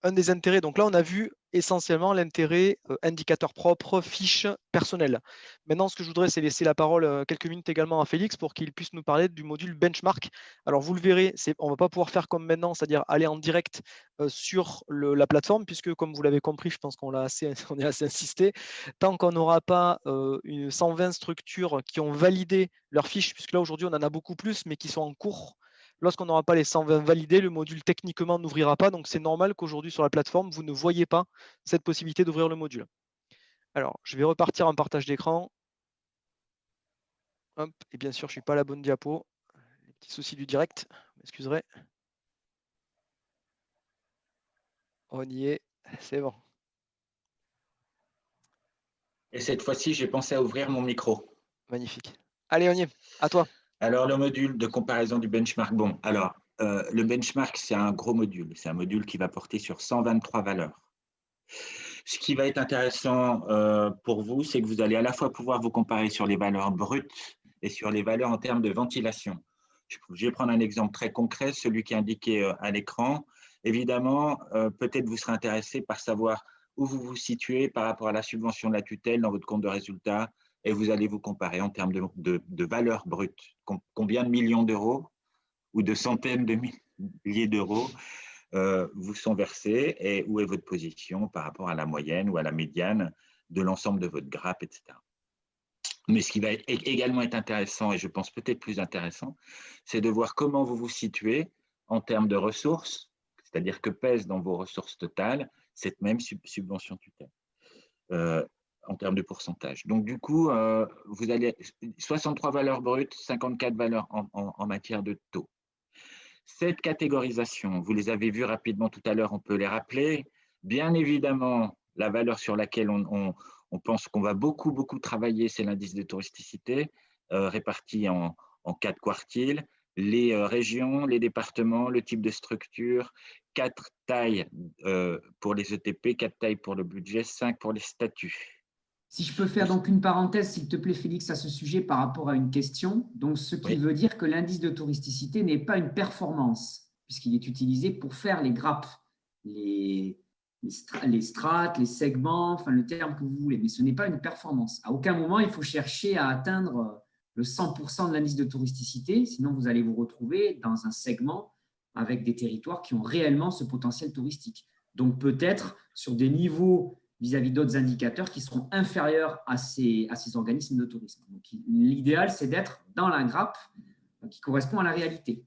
Un des intérêts, donc là on a vu essentiellement l'intérêt indicateur propre, fiche personnelle. Maintenant, ce que je voudrais, c'est laisser la parole quelques minutes également à Félix pour qu'il puisse nous parler du module benchmark. Alors vous le verrez, on ne va pas pouvoir faire comme maintenant, c'est-à-dire aller en direct sur la plateforme, puisque comme vous l'avez compris, je pense qu'on on est assez insisté, tant qu'on n'aura pas 120 structures qui ont validé leurs fiches, puisque là aujourd'hui on en a beaucoup plus, mais qui sont en cours. Lorsqu'on n'aura pas les 120 validés, le module techniquement n'ouvrira pas. Donc c'est normal qu'aujourd'hui sur la plateforme, vous ne voyez pas cette possibilité d'ouvrir le module. Alors, je vais repartir en partage d'écran. Hop, et bien sûr, je ne suis pas à la bonne diapo. Les petits soucis du direct, vous m'excuserez. On y est, c'est bon. Et cette fois-ci, j'ai pensé à ouvrir mon micro. Magnifique. Allez, on y est, à toi. Alors, le module de comparaison du benchmark. Bon, alors, le benchmark, c'est un gros module. C'est un module qui va porter sur 123 valeurs. Ce qui va être intéressant pour vous, c'est que vous allez à la fois pouvoir vous comparer sur les valeurs brutes et sur les valeurs en termes de ventilation. Je vais prendre un exemple très concret, celui qui est indiqué à l'écran. Évidemment, peut-être vous serez intéressé par savoir où vous vous situez par rapport à la subvention de la tutelle dans votre compte de résultat, et vous allez vous comparer en termes de valeurs brutes. Combien de millions d'euros ou de centaines de milliers d'euros vous sont versés et où est votre position par rapport à la moyenne ou à la médiane de l'ensemble de votre grappe, etc. Mais ce qui va également être intéressant, et je pense peut-être plus intéressant, c'est de voir comment vous vous situez en termes de ressources, c'est-à-dire que pèse dans vos ressources totales cette même subvention tutelle. En termes de pourcentage. Donc, du coup, vous allez 63 valeurs brutes, 54 valeurs en matière de taux. Cette catégorisation, vous les avez vues rapidement tout à l'heure, on peut les rappeler. Bien évidemment, la valeur sur laquelle on pense qu'on va beaucoup travailler, c'est l'indice de touristicité, réparti en 4 quartiles, les régions, les départements, le type de structure, 4 tailles pour les ETP, 4 tailles pour le budget, 5 pour les statuts. Si je peux faire donc une parenthèse, s'il te plaît, Félix, à ce sujet par rapport à une question. Donc, ce qui veut dire que l'indice de touristicité n'est pas une performance, puisqu'il est utilisé pour faire les grappes, les strates, les segments, enfin le terme que vous voulez, mais ce n'est pas une performance. À aucun moment, il faut chercher à atteindre le 100% de l'indice de touristicité, sinon vous allez vous retrouver dans un segment avec des territoires qui ont réellement ce potentiel touristique. Donc, peut-être sur des niveaux vis-à-vis d'autres indicateurs qui seront inférieurs à ces organismes de tourisme. Donc, l'idéal, c'est d'être dans la grappe qui correspond à la réalité.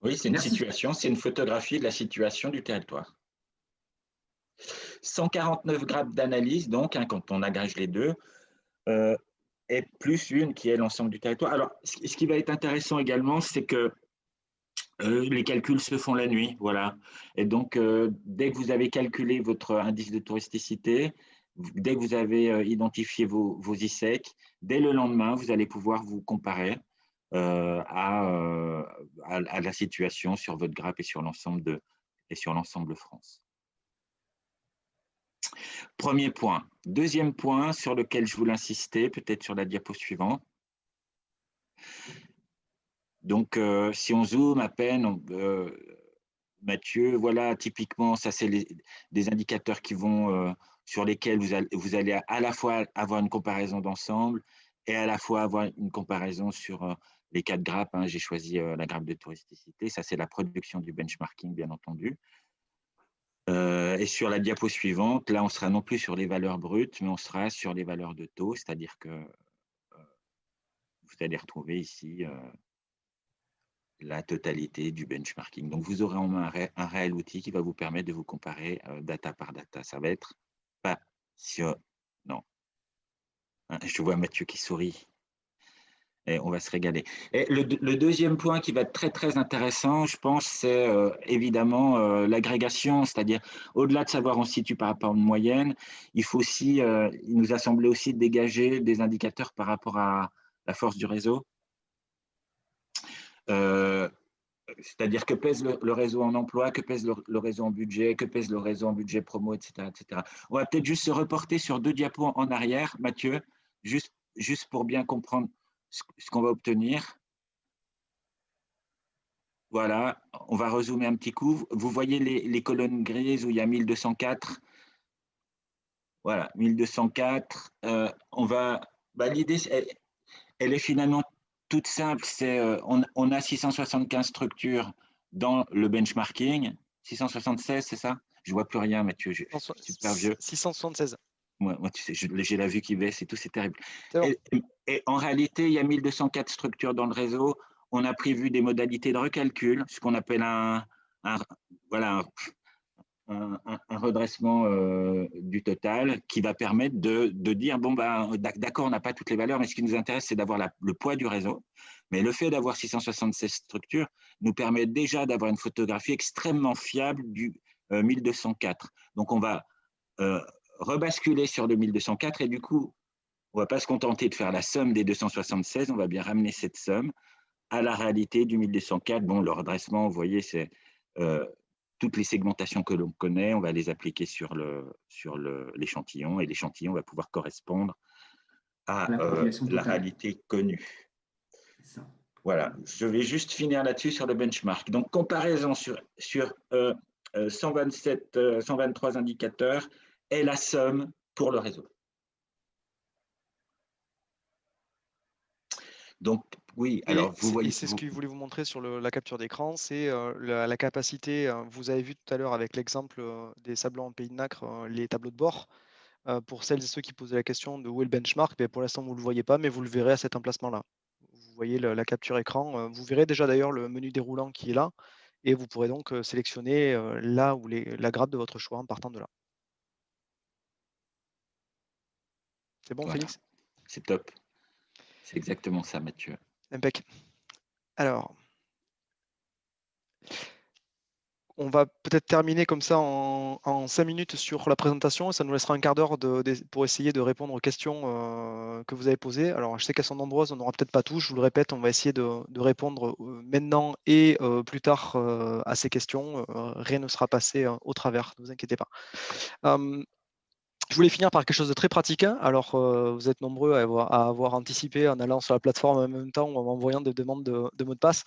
Oui, c'est une situation, c'est une photographie de la situation du territoire. 149 grappes d'analyse, donc, quand on agrège les deux, et plus une qui est l'ensemble du territoire. Alors, ce qui va être intéressant également, c'est que les calculs se font la nuit, voilà. Et donc, dès que vous avez calculé votre indice de touristicité, dès que vous avez identifié vos ISEC, dès le lendemain, vous allez pouvoir vous comparer à la situation sur votre grappe et sur l'ensemble France. Premier point. Deuxième point sur lequel je voulais insister, peut-être sur la diapo suivante. Donc, si on zoome à peine, Mathieu, voilà, typiquement, ça, c'est des indicateurs qui vont, sur lesquels vous allez à la fois avoir une comparaison d'ensemble et à la fois avoir une comparaison sur les 4 grappes. J'ai choisi la grappe de touristicité. Ça, c'est la production du benchmarking, bien entendu. Et sur la diapo suivante, là, on sera non plus sur les valeurs brutes, mais on sera sur les valeurs de taux, c'est-à-dire que vous allez retrouver ici la totalité du benchmarking. Donc, vous aurez en main un réel outil qui va vous permettre de vous comparer data par data. Ça va être passionnant. Je vois Mathieu qui sourit. Et on va se régaler. Et le deuxième point qui va être très, très intéressant, je pense, c'est évidemment l'agrégation, c'est-à-dire au-delà de savoir on se situe par rapport à une moyenne, il faut aussi, il nous a semblé aussi dégager des indicateurs par rapport à la force du réseau. C'est-à-dire que pèse le réseau en emploi, que pèse le réseau en budget, que pèse le réseau en budget promo, etc. etc. On va peut-être juste se reporter sur 2 diapos en arrière, Mathieu, juste pour bien comprendre ce qu'on va obtenir. Voilà, on va rezoomer un petit coup. Vous voyez les colonnes grises où il y a 1204. Voilà, 1204. L'idée, elle est finalement toute simple. On a 675 structures dans le benchmarking. 676, c'est ça? Je ne vois plus rien, Mathieu. Je suis super vieux. 676. Moi, tu sais, j'ai la vue qui baisse et tout, c'est terrible. Bon. Et en réalité, il y a 1204 structures dans le réseau. On a prévu des modalités de recalcul, ce qu'on appelle un redressement du total qui va permettre de dire, bon, d'accord, on n'a pas toutes les valeurs, mais ce qui nous intéresse, c'est d'avoir le poids du réseau. Mais le fait d'avoir 676 structures nous permet déjà d'avoir une photographie extrêmement fiable du 1204. Donc, on va rebasculer sur le 1204 et du coup, on ne va pas se contenter de faire la somme des 276, on va bien ramener cette somme à la réalité du 1204. Bon, le redressement, vous voyez, c'est toutes les segmentations que l'on connaît, on va les appliquer sur l'échantillon et l'échantillon va pouvoir correspondre à la réalité connue. Voilà, je vais juste finir là-dessus sur le benchmark. Donc, comparaison sur 123 indicateurs et la somme pour le réseau. Donc, oui, alors vous voyez… C'est ce que je voulais vous montrer sur la capture d'écran, c'est la capacité, vous avez vu tout à l'heure avec l'exemple des sablons en pays de nacre, les tableaux de bord. Pour celles et ceux qui posaient la question de où est le benchmark, pour l'instant vous ne le voyez pas, mais vous le verrez à cet emplacement-là. Vous voyez la capture écran, vous verrez déjà d'ailleurs le menu déroulant qui est là, et vous pourrez donc sélectionner là où la grappe de votre choix en partant de là. C'est bon, voilà. Félix? C'est top. C'est exactement ça, Mathieu. Impec. Alors, on va peut-être terminer comme ça en 5 minutes sur la présentation. Ça nous laissera un quart d'heure pour essayer de répondre aux questions que vous avez posées. Alors, je sais qu'elles sont nombreuses, on n'aura peut-être pas tout. Je vous le répète, on va essayer de répondre maintenant et plus tard à ces questions. Rien ne sera passé au travers, ne vous inquiétez pas. Je voulais finir par quelque chose de très pratique. Alors, vous êtes nombreux à avoir anticipé en allant sur la plateforme en même temps ou en envoyant des demandes de mots de passe.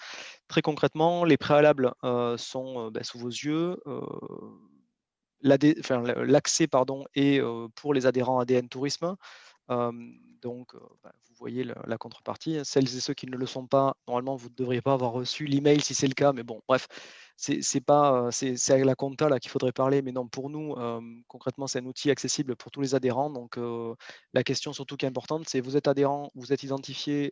Très concrètement, les préalables sont sous vos yeux. L'accès est pour les adhérents ADN Tourisme. Donc, vous voyez la contrepartie. Celles et ceux qui ne le sont pas, normalement, vous ne devriez pas avoir reçu l'email si c'est le cas. Mais bon, bref, c'est à la compta là qu'il faudrait parler. Mais non, pour nous, concrètement, c'est un outil accessible pour tous les adhérents. Donc, la question surtout qui est importante, c'est vous êtes adhérent, vous êtes identifié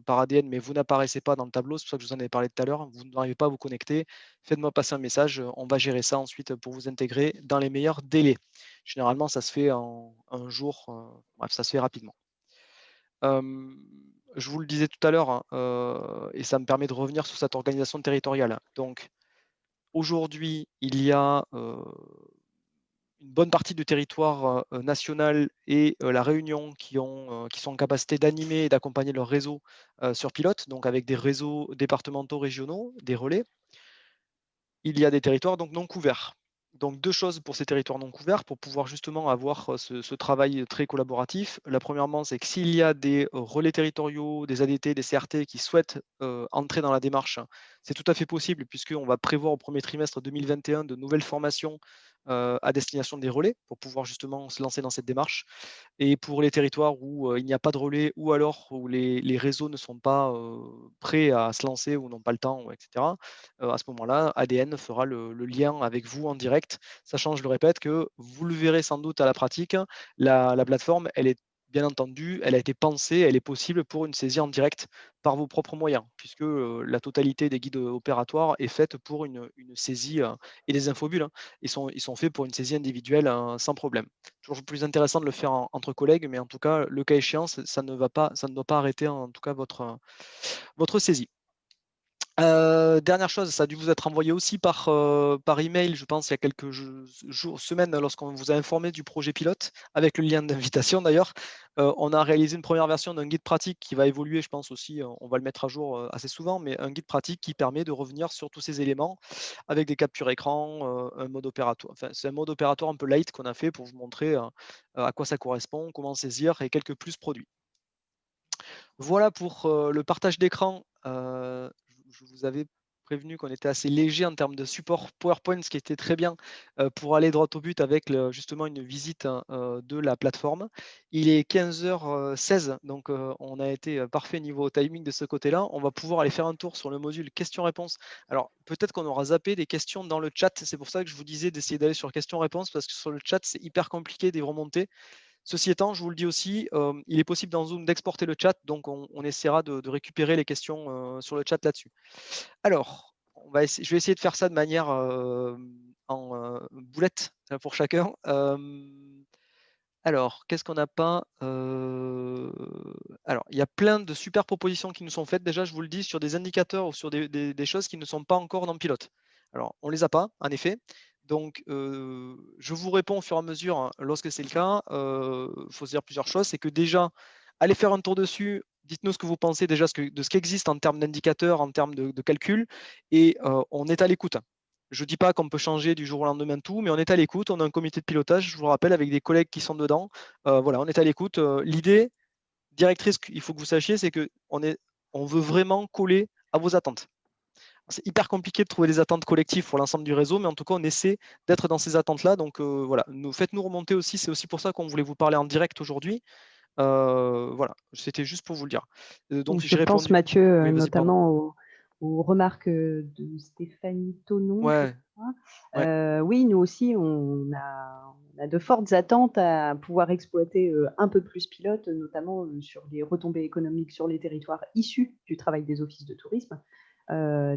par ADN, mais vous n'apparaissez pas dans le tableau. C'est pour ça que je vous en ai parlé tout à l'heure. Vous n'arrivez pas à vous connecter. Faites-moi passer un message. On va gérer ça ensuite pour vous intégrer dans les meilleurs délais. Généralement, ça se fait en un jour. Bref, ça se fait rapidement. Je vous le disais tout à l'heure, et ça me permet de revenir sur cette organisation territoriale. Donc, aujourd'hui, il y a une bonne partie du territoire national et la Réunion qui sont en capacité d'animer et d'accompagner leur réseau sur pilote, donc avec des réseaux départementaux, régionaux, des relais. Il y a des territoires donc non couverts. Donc, 2 choses pour ces territoires non couverts, pour pouvoir justement avoir ce travail très collaboratif. La premièrement, c'est que s'il y a des relais territoriaux, des ADT, des CRT qui souhaitent entrer dans la démarche, c'est tout à fait possible puisqu'on va prévoir au premier trimestre 2021 de nouvelles formations à destination des relais pour pouvoir justement se lancer dans cette démarche. Et pour les territoires où il n'y a pas de relais ou alors où les réseaux ne sont pas prêts à se lancer ou n'ont pas le temps, etc., à ce moment-là, ADN fera le lien avec vous en direct, sachant, je le répète, que vous le verrez sans doute à la pratique, la plateforme, elle est bien entendu, elle a été pensée, elle est possible pour une saisie en direct par vos propres moyens, puisque la totalité des guides opératoires est faite pour une saisie, et les infobules, hein, ils sont faits pour une saisie individuelle sans problème. Toujours plus intéressant de le faire entre collègues, mais en tout cas, le cas échéant, ça ne doit pas arrêter en tout cas votre saisie. Dernière chose, ça a dû vous être envoyé aussi par email, je pense, il y a quelques semaines, lorsqu'on vous a informé du projet pilote, avec le lien d'invitation d'ailleurs. On a réalisé une première version d'un guide pratique qui va évoluer, je pense aussi, on va le mettre à jour assez souvent, mais un guide pratique qui permet de revenir sur tous ces éléments avec des captures écran, un mode opératoire. Enfin, c'est un mode opératoire un peu light qu'on a fait pour vous montrer à quoi ça correspond, comment saisir et quelques plus produits. Voilà pour le partage d'écran. Je vous avais prévenu qu'on était assez léger en termes de support PowerPoint, ce qui était très bien pour aller droit au but avec justement une visite de la plateforme. Il est 15h16, donc on a été parfait niveau timing de ce côté-là. On va pouvoir aller faire un tour sur le module questions-réponses. Alors peut-être qu'on aura zappé des questions dans le chat. C'est pour ça que je vous disais d'essayer d'aller sur questions-réponses parce que sur le chat, c'est hyper compliqué d'y remonter. Ceci étant, je vous le dis aussi, il est possible dans Zoom d'exporter le chat, donc on essaiera de récupérer les questions sur le chat là-dessus. Alors, je vais essayer de faire ça de manière en boulette pour chacun. Alors, qu'est-ce qu'on n'a pas Alors, il y a plein de super propositions qui nous sont faites. Déjà, je vous le dis, sur des indicateurs ou sur des choses qui ne sont pas encore dans Pilote. Alors, on ne les a pas, en effet. Donc, je vous réponds au fur et à mesure hein, lorsque c'est le cas. Il faut se dire plusieurs choses. C'est que déjà, allez faire un tour dessus. Dites-nous ce que vous pensez déjà de ce qui existe en termes d'indicateurs, en termes de calcul. Et on est à l'écoute. Je ne dis pas qu'on peut changer du jour au lendemain tout, mais on est à l'écoute. On a un comité de pilotage, je vous rappelle, avec des collègues qui sont dedans. Voilà, on est à l'écoute. L'idée directrice, il faut que vous sachiez, c'est qu'on veut vraiment coller à vos attentes. C'est hyper compliqué de trouver des attentes collectives pour l'ensemble du réseau, mais en tout cas, on essaie d'être dans ces attentes-là. Donc voilà, faites-nous remonter aussi. C'est aussi pour ça qu'on voulait vous parler en direct aujourd'hui. Voilà, c'était juste pour vous le dire. Donc, je pense, répondu... Mathieu, oui, notamment aux remarques de Stéphanie Tonon, je ouais. crois. Ouais. Oui, nous aussi, on a de fortes attentes à pouvoir exploiter un peu plus Pilote, notamment sur les retombées économiques sur les territoires issus du travail des offices de tourisme.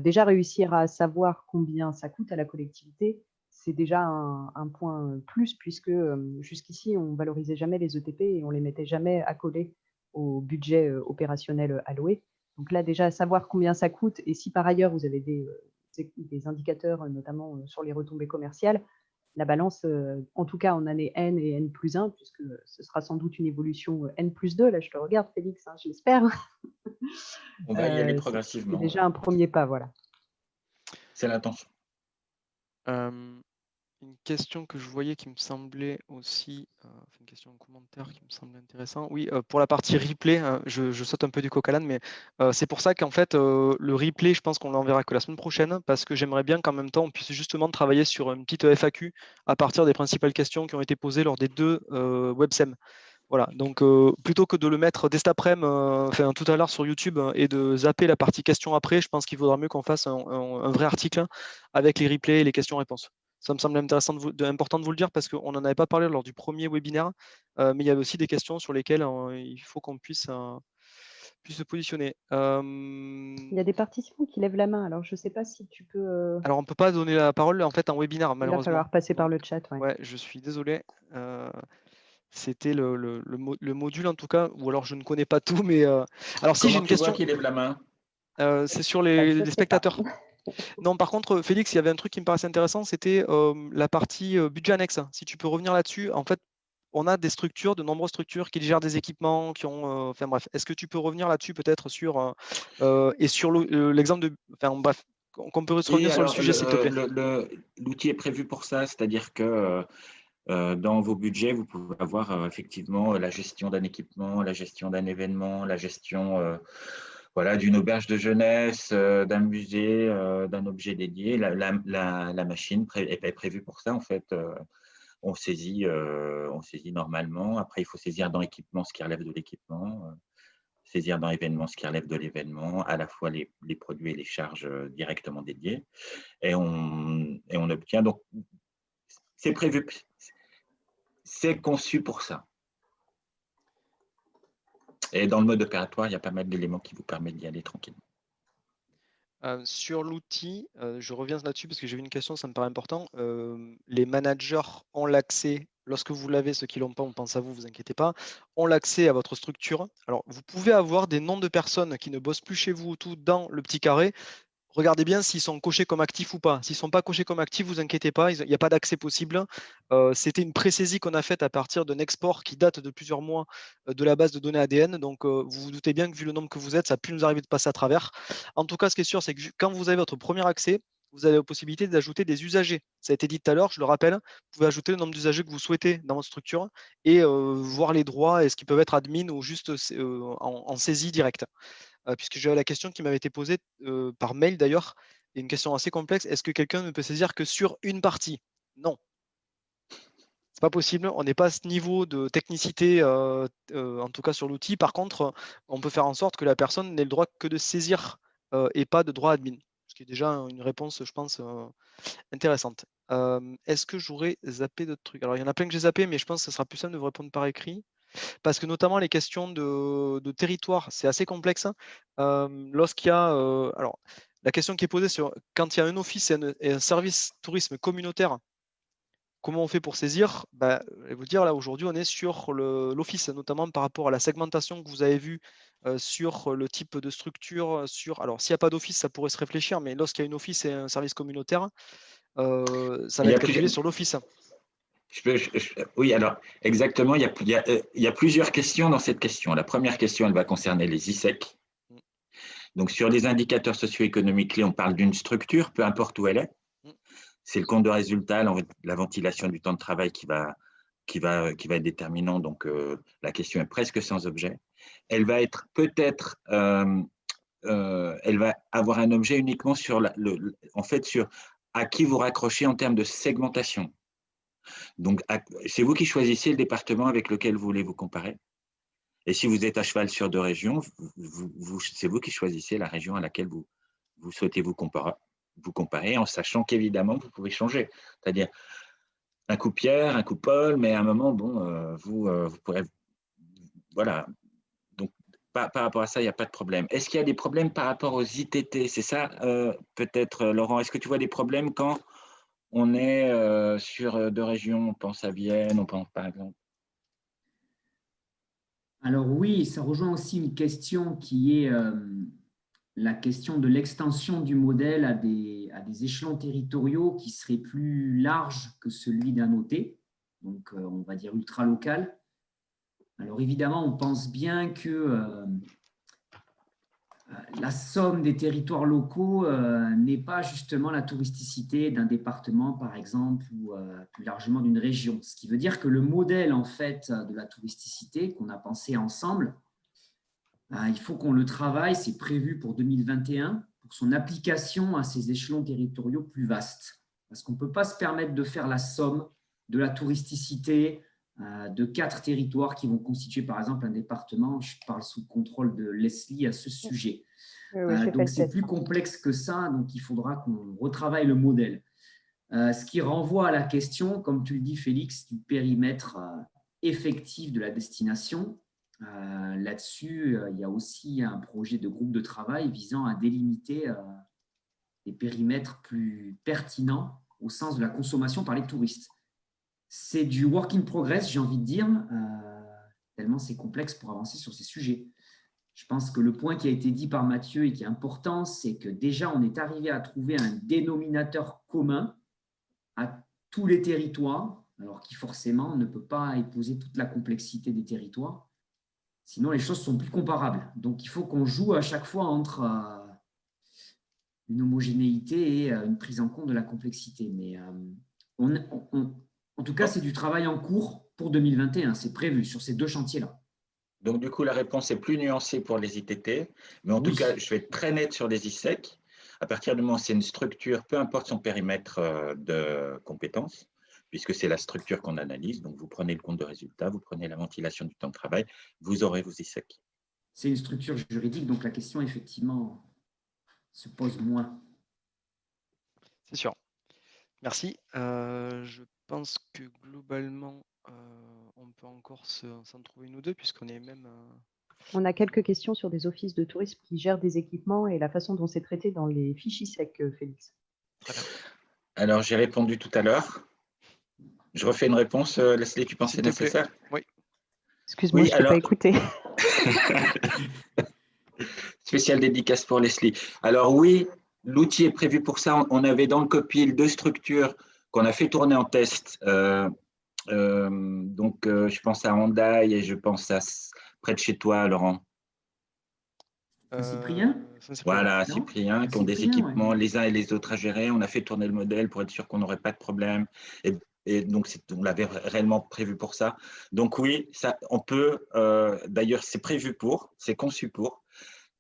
Déjà, réussir à savoir combien ça coûte à la collectivité, c'est déjà un point plus, puisque jusqu'ici, on ne valorisait jamais les ETP et on ne les mettait jamais accolés au budget opérationnel alloué. Donc là, déjà, savoir combien ça coûte et si par ailleurs, vous avez des indicateurs, notamment sur les retombées commerciales, la balance, en tout cas en année N et N plus 1, puisque ce sera sans doute une évolution N plus 2, là je te regarde Félix, hein, j'espère. On va y aller C'est progressivement. déjà un premier pas, voilà. C'est l'intention. Une question que je voyais qui me semblait aussi, une question en commentaire qui me semblait intéressant. Oui, pour la partie replay, hein, je saute un peu du coq à l'âne, mais c'est pour ça qu'en fait, le replay, je pense qu'on l'enverra que la semaine prochaine, parce que j'aimerais bien qu'en même temps, on puisse justement travailler sur une petite FAQ à partir des principales questions qui ont été posées lors des 2 WebSem. Voilà, donc plutôt que de le mettre dès cet après-midi, enfin tout à l'heure sur YouTube et de zapper la partie questions après, je pense qu'il vaudra mieux qu'on fasse un vrai article avec les replays et les questions-réponses. Ça me semble intéressant important de vous le dire parce qu'on n'en avait pas parlé lors du premier webinaire, mais il y avait aussi des questions sur lesquelles il faut qu'on puisse se positionner. Il y a des participants qui lèvent la main, alors je ne sais pas si tu peux... Alors on ne peut pas donner la parole en fait en webinaire, malheureusement. Il va falloir passer par le chat. Ouais. Ouais, je suis désolé. C'était le module en tout cas, ou alors je ne connais pas tout, mais alors si j'ai une question. Comment tu vois qui lève la main? C'est sur les spectateurs. Non, par contre, Félix, il y avait un truc qui me paraissait intéressant, c'était la partie budget annexe. Si tu peux revenir là-dessus, en fait, on a des structures, de nombreuses structures qui gèrent des équipements, qui ont. Enfin bref, est-ce que tu peux revenir là-dessus peut-être sur et sur l'exemple de. Enfin bref, qu'on peut revenir sur le sujet, s'il te plaît. L'outil est prévu pour ça, c'est-à-dire que dans vos budgets, vous pouvez avoir effectivement la gestion d'un équipement, la gestion d'un événement, la gestion voilà, d'une auberge de jeunesse, d'un musée, d'un objet dédié. La machine est prévue pour ça, en fait. On saisit normalement. Après, il faut saisir dans l'équipement ce qui relève de l'équipement, saisir dans l'événement ce qui relève de l'événement, à la fois les produits et les charges directement dédiées. Et on obtient. Donc, c'est prévu, c'est conçu pour ça. Et dans le mode opératoire, il y a pas mal d'éléments qui vous permettent d'y aller tranquillement. Sur l'outil, je reviens là-dessus parce que j'ai vu une question, ça me paraît important. Les managers ont l'accès, lorsque vous l'avez, ceux qui ne l'ont pas, on pense à vous, vous inquiétez pas, ont l'accès à votre structure. Alors, vous pouvez avoir des noms de personnes qui ne bossent plus chez vous tout dans le petit carré. Regardez bien s'ils sont cochés comme actifs ou pas. S'ils ne sont pas cochés comme actifs, vous inquiétez pas, il n'y a pas d'accès possible. C'était une pré-saisie qu'on a faite à partir d'un export qui date de plusieurs mois de la base de données ADN. Donc, vous vous doutez bien que vu le nombre que vous êtes, ça a pu nous arriver de passer à travers. En tout cas, ce qui est sûr, c'est que quand vous avez votre premier accès, vous avez la possibilité d'ajouter des usagers. Ça a été dit tout à l'heure, je le rappelle, vous pouvez ajouter le nombre d'usagers que vous souhaitez dans votre structure et voir les droits et ce qui peuvent être admin ou juste en saisie directe. Puisque j'avais la question qui m'avait été posée par mail d'ailleurs, et une question assez complexe. Est-ce que quelqu'un ne peut saisir que sur une partie? Non, c'est pas possible. On n'est pas à ce niveau de technicité, en tout cas sur l'outil. Par contre, on peut faire en sorte que la personne n'ait le droit que de saisir et pas de droit admin. Ce qui est déjà une réponse, je pense, intéressante. Est-ce que j'aurais zappé d'autres trucs? Alors, il y en a plein que j'ai zappé, mais je pense que ce sera plus simple de vous répondre par écrit. Parce que notamment les questions de territoire, c'est assez complexe. Lorsqu'il y a, alors, la question qui est posée sur quand il y a un office et un service tourisme communautaire, comment on fait pour saisir? Je vais vous dire, là, aujourd'hui, on est sur l'office, notamment par rapport à la segmentation que vous avez vue sur le type de structure. Alors, s'il n'y a pas d'office, ça pourrait se réfléchir, mais lorsqu'il y a un office et un service communautaire, ça va être calculé sur l'office. Oui, alors exactement, il y a plusieurs questions dans cette question. La première question, elle va concerner les ISEC. Donc, sur les indicateurs socio-économiques clés, on parle d'une structure, peu importe où elle est. C'est le compte de résultat, la ventilation du temps de travail qui va être déterminant. Donc, la question est presque sans objet. Elle va être peut-être, elle va avoir un objet uniquement sur, en fait, sur à qui vous raccrochez en termes de segmentation. Donc, c'est vous qui choisissez le département avec lequel vous voulez vous comparer. Et si vous êtes à cheval sur deux régions, c'est vous qui choisissez la région à laquelle vous souhaitez vous comparer, en sachant qu'évidemment, vous pouvez changer. C'est-à-dire, un coup Pierre, un coup Paul, mais à un moment, bon, vous pourrez… Voilà. Donc, par rapport à ça, il n'y a pas de problème. Est-ce qu'il y a des problèmes par rapport aux ITT? C'est ça, peut-être, Laurent, est-ce que tu vois des problèmes quand on est sur deux régions? On pense à Vienne, on pense par exemple… Alors oui, ça rejoint aussi une question qui est la question de l'extension du modèle à des échelons territoriaux qui seraient plus larges que celui d'un OT, donc on va dire ultra-local. Alors évidemment, on pense bien que la somme des territoires locaux n'est pas justement la touristicité d'un département, par exemple, ou plus largement d'une région. Ce qui veut dire que le modèle en fait de la touristicité qu'on a pensé ensemble, il faut qu'on le travaille, c'est prévu pour 2021, pour son application à ces échelons territoriaux plus vastes. Parce qu'on ne peut pas se permettre de faire la somme de la touristicité de 4 territoires qui vont constituer, par exemple, un département. Je parle sous le contrôle de Leslie à ce sujet. Oui, Donc, c'est plus complexe que ça, donc il faudra qu'on retravaille le modèle. Ce qui renvoie à la question, comme tu le dis, Félix, du périmètre effectif de la destination. Là-dessus, il y a aussi un projet de groupe de travail visant à délimiter des périmètres plus pertinents au sens de la consommation par les touristes. C'est du work in progress, j'ai envie de dire, tellement c'est complexe pour avancer sur ces sujets. Je pense que le point qui a été dit par Mathieu et qui est important, c'est que déjà, on est arrivé à trouver un dénominateur commun à tous les territoires, alors qui forcément ne peut pas épouser toute la complexité des territoires. Sinon, les choses sont plus comparables. Donc, il faut qu'on joue à chaque fois entre une homogénéité et une prise en compte de la complexité. Mais en tout cas, c'est du travail en cours pour 2021. C'est prévu sur ces deux chantiers-là. Donc, du coup, la réponse est plus nuancée pour les ITT, mais en tout Oui. cas, je vais être très net sur les ISEC. À partir du moment où c'est une structure, peu importe son périmètre de compétences, puisque c'est la structure qu'on analyse, donc vous prenez le compte de résultat, vous prenez la ventilation du temps de travail, vous aurez vos ISEC. C'est une structure juridique, donc la question, effectivement, se pose moins. C'est sûr. Merci. Je pense que globalement, on peut encore s'en trouver une ou deux, puisqu'on est même… On a quelques questions sur des offices de tourisme qui gèrent des équipements et la façon dont c'est traité dans les fiches ISEC, Félix. Très bien. Alors, j'ai répondu tout à l'heure. Je refais une réponse, Leslie, tu pensais S'il te plaît. nécessaire? Oui. Excuse-moi, Oui, je ne t'ai pas alors, écouté. spécial dédicace pour Leslie. Alors oui, l'outil est prévu pour ça. On avait dans le copil 2 structures qu'on a fait tourner en test. Je pense à Hondaï et je pense à près de chez toi, Laurent. Cyprien? Voilà, Non, Cyprien, qui ont des Cyprien, équipements ouais. les uns et les autres à gérer. On a fait tourner le modèle pour être sûr qu'on n'aurait pas de problème. Et donc, on l'avait réellement prévu pour ça. Donc oui, ça, on peut, d'ailleurs, c'est prévu pour, c'est conçu pour.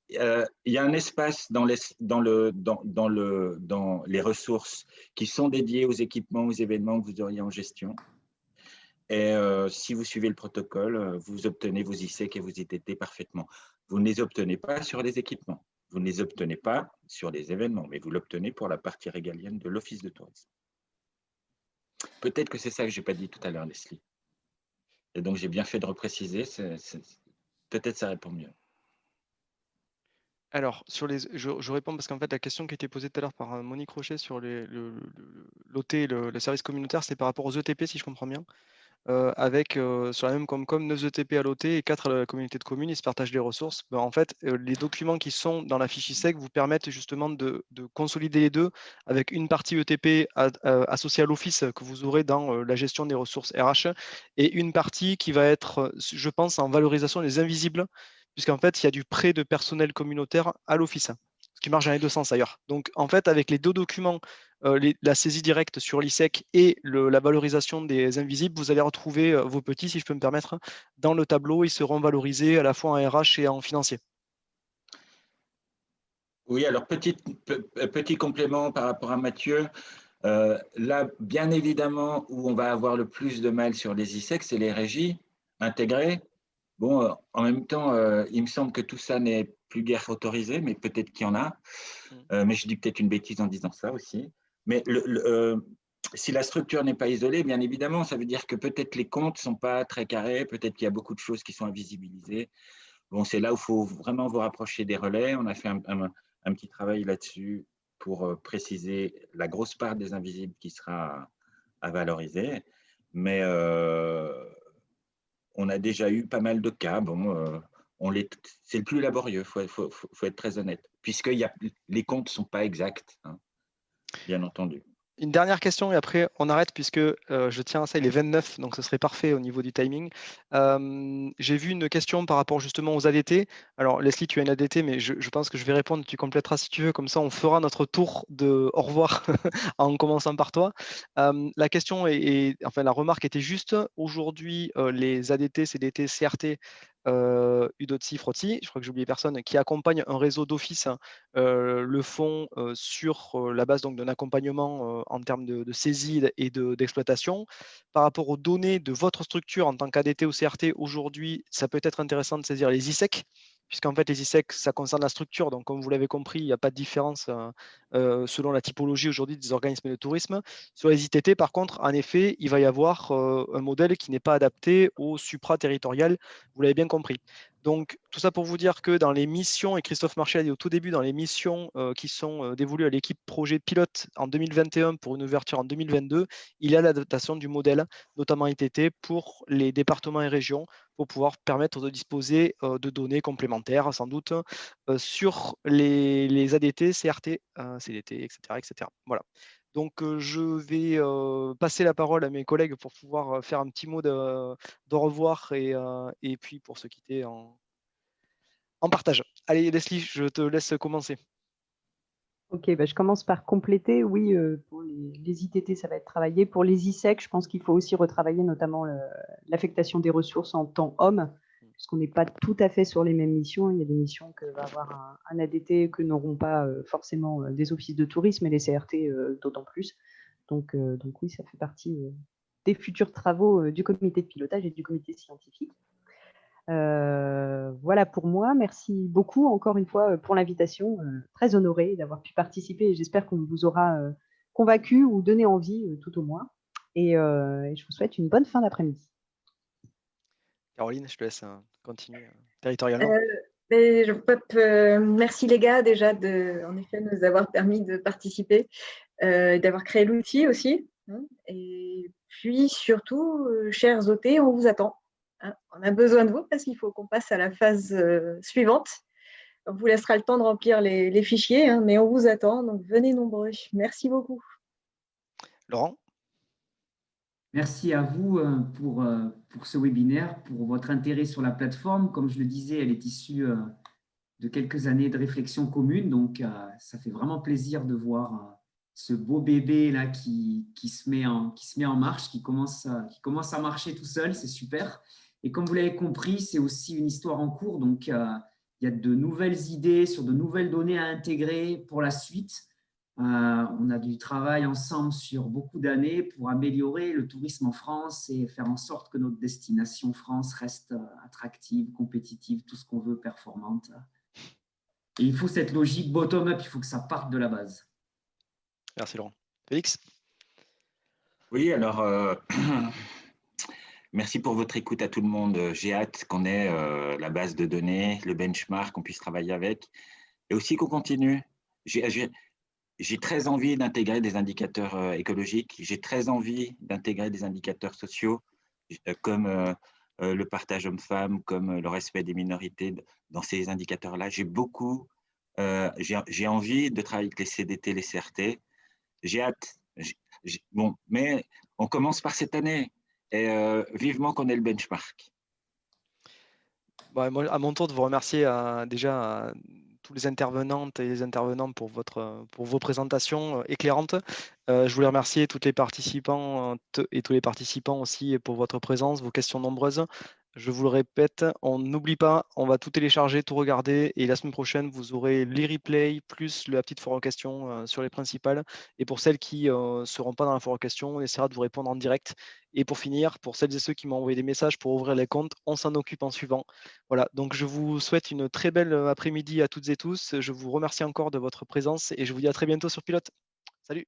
Il y a un espace dans les ressources qui sont dédiées aux équipements, aux événements que vous auriez en gestion. Et si vous suivez le protocole, vous obtenez vos ISEC et vos ITT parfaitement. Vous ne les obtenez pas sur les équipements. Vous ne les obtenez pas sur les événements, mais vous l'obtenez pour la partie régalienne de l'Office de tourisme. Peut-être que c'est ça que je n'ai pas dit tout à l'heure, Leslie. Et donc, j'ai bien fait de repréciser. Peut-être ça répond mieux. Alors, je réponds parce qu'en fait, la question qui a été posée tout à l'heure par Monique Rocher sur l'OT, le service communautaire, c'est par rapport aux ETP, si je comprends bien. Avec sur la même Comcom 9 ETP à l'OT et 4 à la communauté de communes, ils se partagent les ressources. En fait, les documents qui sont dans la fiche ISEC vous permettent justement de consolider les deux avec une partie ETP associée à l'office que vous aurez dans la gestion des ressources RH et une partie qui va être, je pense, en valorisation des invisibles, puisqu'en fait, il y a du prêt de personnel communautaire à l'office, ce qui marche dans les deux sens ailleurs. Donc, en fait, avec les deux documents, la saisie directe sur l'ISEC et la valorisation des invisibles, vous allez retrouver vos petits, si je peux me permettre, dans le tableau. Ils seront valorisés à la fois en RH et en financier. Oui, alors petit complément par rapport à Mathieu. Là, bien évidemment, où on va avoir le plus de mal sur les ISEC, c'est les régies intégrées. Bon, en même temps, il me semble que tout ça n'est plus guère autorisé, mais peut-être qu'il y en a. Mais je dis peut-être une bêtise en disant ça aussi. Mais si la structure n'est pas isolée, bien évidemment, ça veut dire que peut-être les comptes ne sont pas très carrés, peut-être qu'il y a beaucoup de choses qui sont invisibilisées. Bon, c'est là où il faut vraiment vous rapprocher des relais. On a fait un petit travail là-dessus pour préciser la grosse part des invisibles qui sera à valoriser. Mais on a déjà eu pas mal de cas. Bon, c'est le plus laborieux, il faut être très honnête, puisque les comptes ne sont pas exacts, hein, bien entendu. Une dernière question et après on arrête puisque je tiens à ça, il est 29, donc ce serait parfait au niveau du timing. J'ai vu une question par rapport justement aux ADT. Alors Leslie, tu as une ADT, mais je pense que je vais répondre, tu compléteras si tu veux, comme ça on fera notre tour de au revoir en commençant par toi. La question enfin la remarque était juste, aujourd'hui les ADT, CDT, CRT, UDOTSI, FROTSI, je crois que j'ai oublié personne, qui accompagnent un réseau d'office, le font sur la base d'un accompagnement en termes de saisie et d'exploitation. Par rapport aux données de votre structure en tant qu'ADT ou CRT, aujourd'hui, ça peut être intéressant de saisir les ISEC, puisqu'en fait, les ISEC, ça concerne la structure. Donc, comme vous l'avez compris, il n'y a pas de différence selon la typologie aujourd'hui des organismes de tourisme. Sur les ITT, par contre, en effet, il va y avoir un modèle qui n'est pas adapté au supra-territorial. Vous l'avez bien compris. Donc, tout ça pour vous dire que dans les missions, et Christophe Marchais a dit au tout début, dans les missions qui sont dévolues à l'équipe projet pilote en 2021 pour une ouverture en 2022, il y a l'adaptation du modèle, notamment ITT, pour les départements et régions, pour pouvoir permettre de disposer de données complémentaires, sans doute, sur les ADT, CRT, CDT, etc., etc. Voilà. Donc, je vais passer la parole à mes collègues pour pouvoir faire un petit mot de revoir et puis pour se quitter en partage. Allez, Leslie, je te laisse commencer. Ok, je commence par compléter. Oui, pour les ITT, ça va être travaillé. Pour les ISEC, je pense qu'il faut aussi retravailler notamment l'affectation des ressources en temps homme puisqu'on n'est pas tout à fait sur les mêmes missions. Il y a des missions que va avoir un ADT que n'auront pas forcément des offices de tourisme et les CRT d'autant plus. Donc oui, ça fait partie des futurs travaux du comité de pilotage et du comité scientifique. Voilà pour moi. Merci beaucoup encore une fois pour l'invitation. Très honorée d'avoir pu participer et j'espère qu'on vous aura convaincu ou donné envie tout au moins. Et je vous souhaite une bonne fin d'après-midi. Caroline, je te laisse continuer territorialement. Merci les gars déjà de en effet nous avoir permis de participer, d'avoir créé l'outil aussi. Et puis surtout, chers OT, on vous attend. On a besoin de vous parce qu'il faut qu'on passe à la phase suivante. On vous laissera le temps de remplir les fichiers, mais on vous attend, donc venez nombreux. Merci beaucoup. Laurent? Merci à vous pour ce webinaire, pour votre intérêt sur la plateforme. Comme je le disais, elle est issue de quelques années de réflexion commune, donc ça fait vraiment plaisir de voir ce beau bébé là qui se met en marche, qui commence à marcher tout seul, c'est super. Et comme vous l'avez compris, c'est aussi une histoire en cours, donc il y a de nouvelles idées sur de nouvelles données à intégrer pour la suite. On a du travail ensemble sur beaucoup d'années pour améliorer le tourisme en France et faire en sorte que notre destination France reste attractive, compétitive, tout ce qu'on veut, performante. Et il faut cette logique bottom-up, il faut que ça parte de la base. Merci Laurent. Félix? Oui, alors, merci pour votre écoute à tout le monde. J'ai hâte qu'on ait la base de données, le benchmark, qu'on puisse travailler avec et aussi qu'on continue. J'ai très envie d'intégrer des indicateurs écologiques, j'ai très envie d'intégrer des indicateurs sociaux comme le partage homme-femme, comme le respect des minorités dans ces indicateurs-là. J'ai envie de travailler avec les CDT, les CRT. J'ai hâte. Bon, mais on commence par cette année et vivement qu'on ait le benchmark. Moi, à mon tour de vous remercier déjà tous les intervenantes et les intervenants pour vos présentations éclairantes. Je voulais remercier toutes les participantes et tous les participants aussi pour votre présence, vos questions nombreuses. Je vous le répète, on n'oublie pas, on va tout télécharger, tout regarder et la semaine prochaine, vous aurez les replays plus la petite foire aux questions sur les principales. Et pour celles qui ne seront pas dans la foire aux questions, on essaiera de vous répondre en direct. Et pour finir, pour celles et ceux qui m'ont envoyé des messages pour ouvrir les comptes, on s'en occupe en suivant. Voilà, donc je vous souhaite une très belle après-midi à toutes et tous. Je vous remercie encore de votre présence et je vous dis à très bientôt sur Pilote. Salut!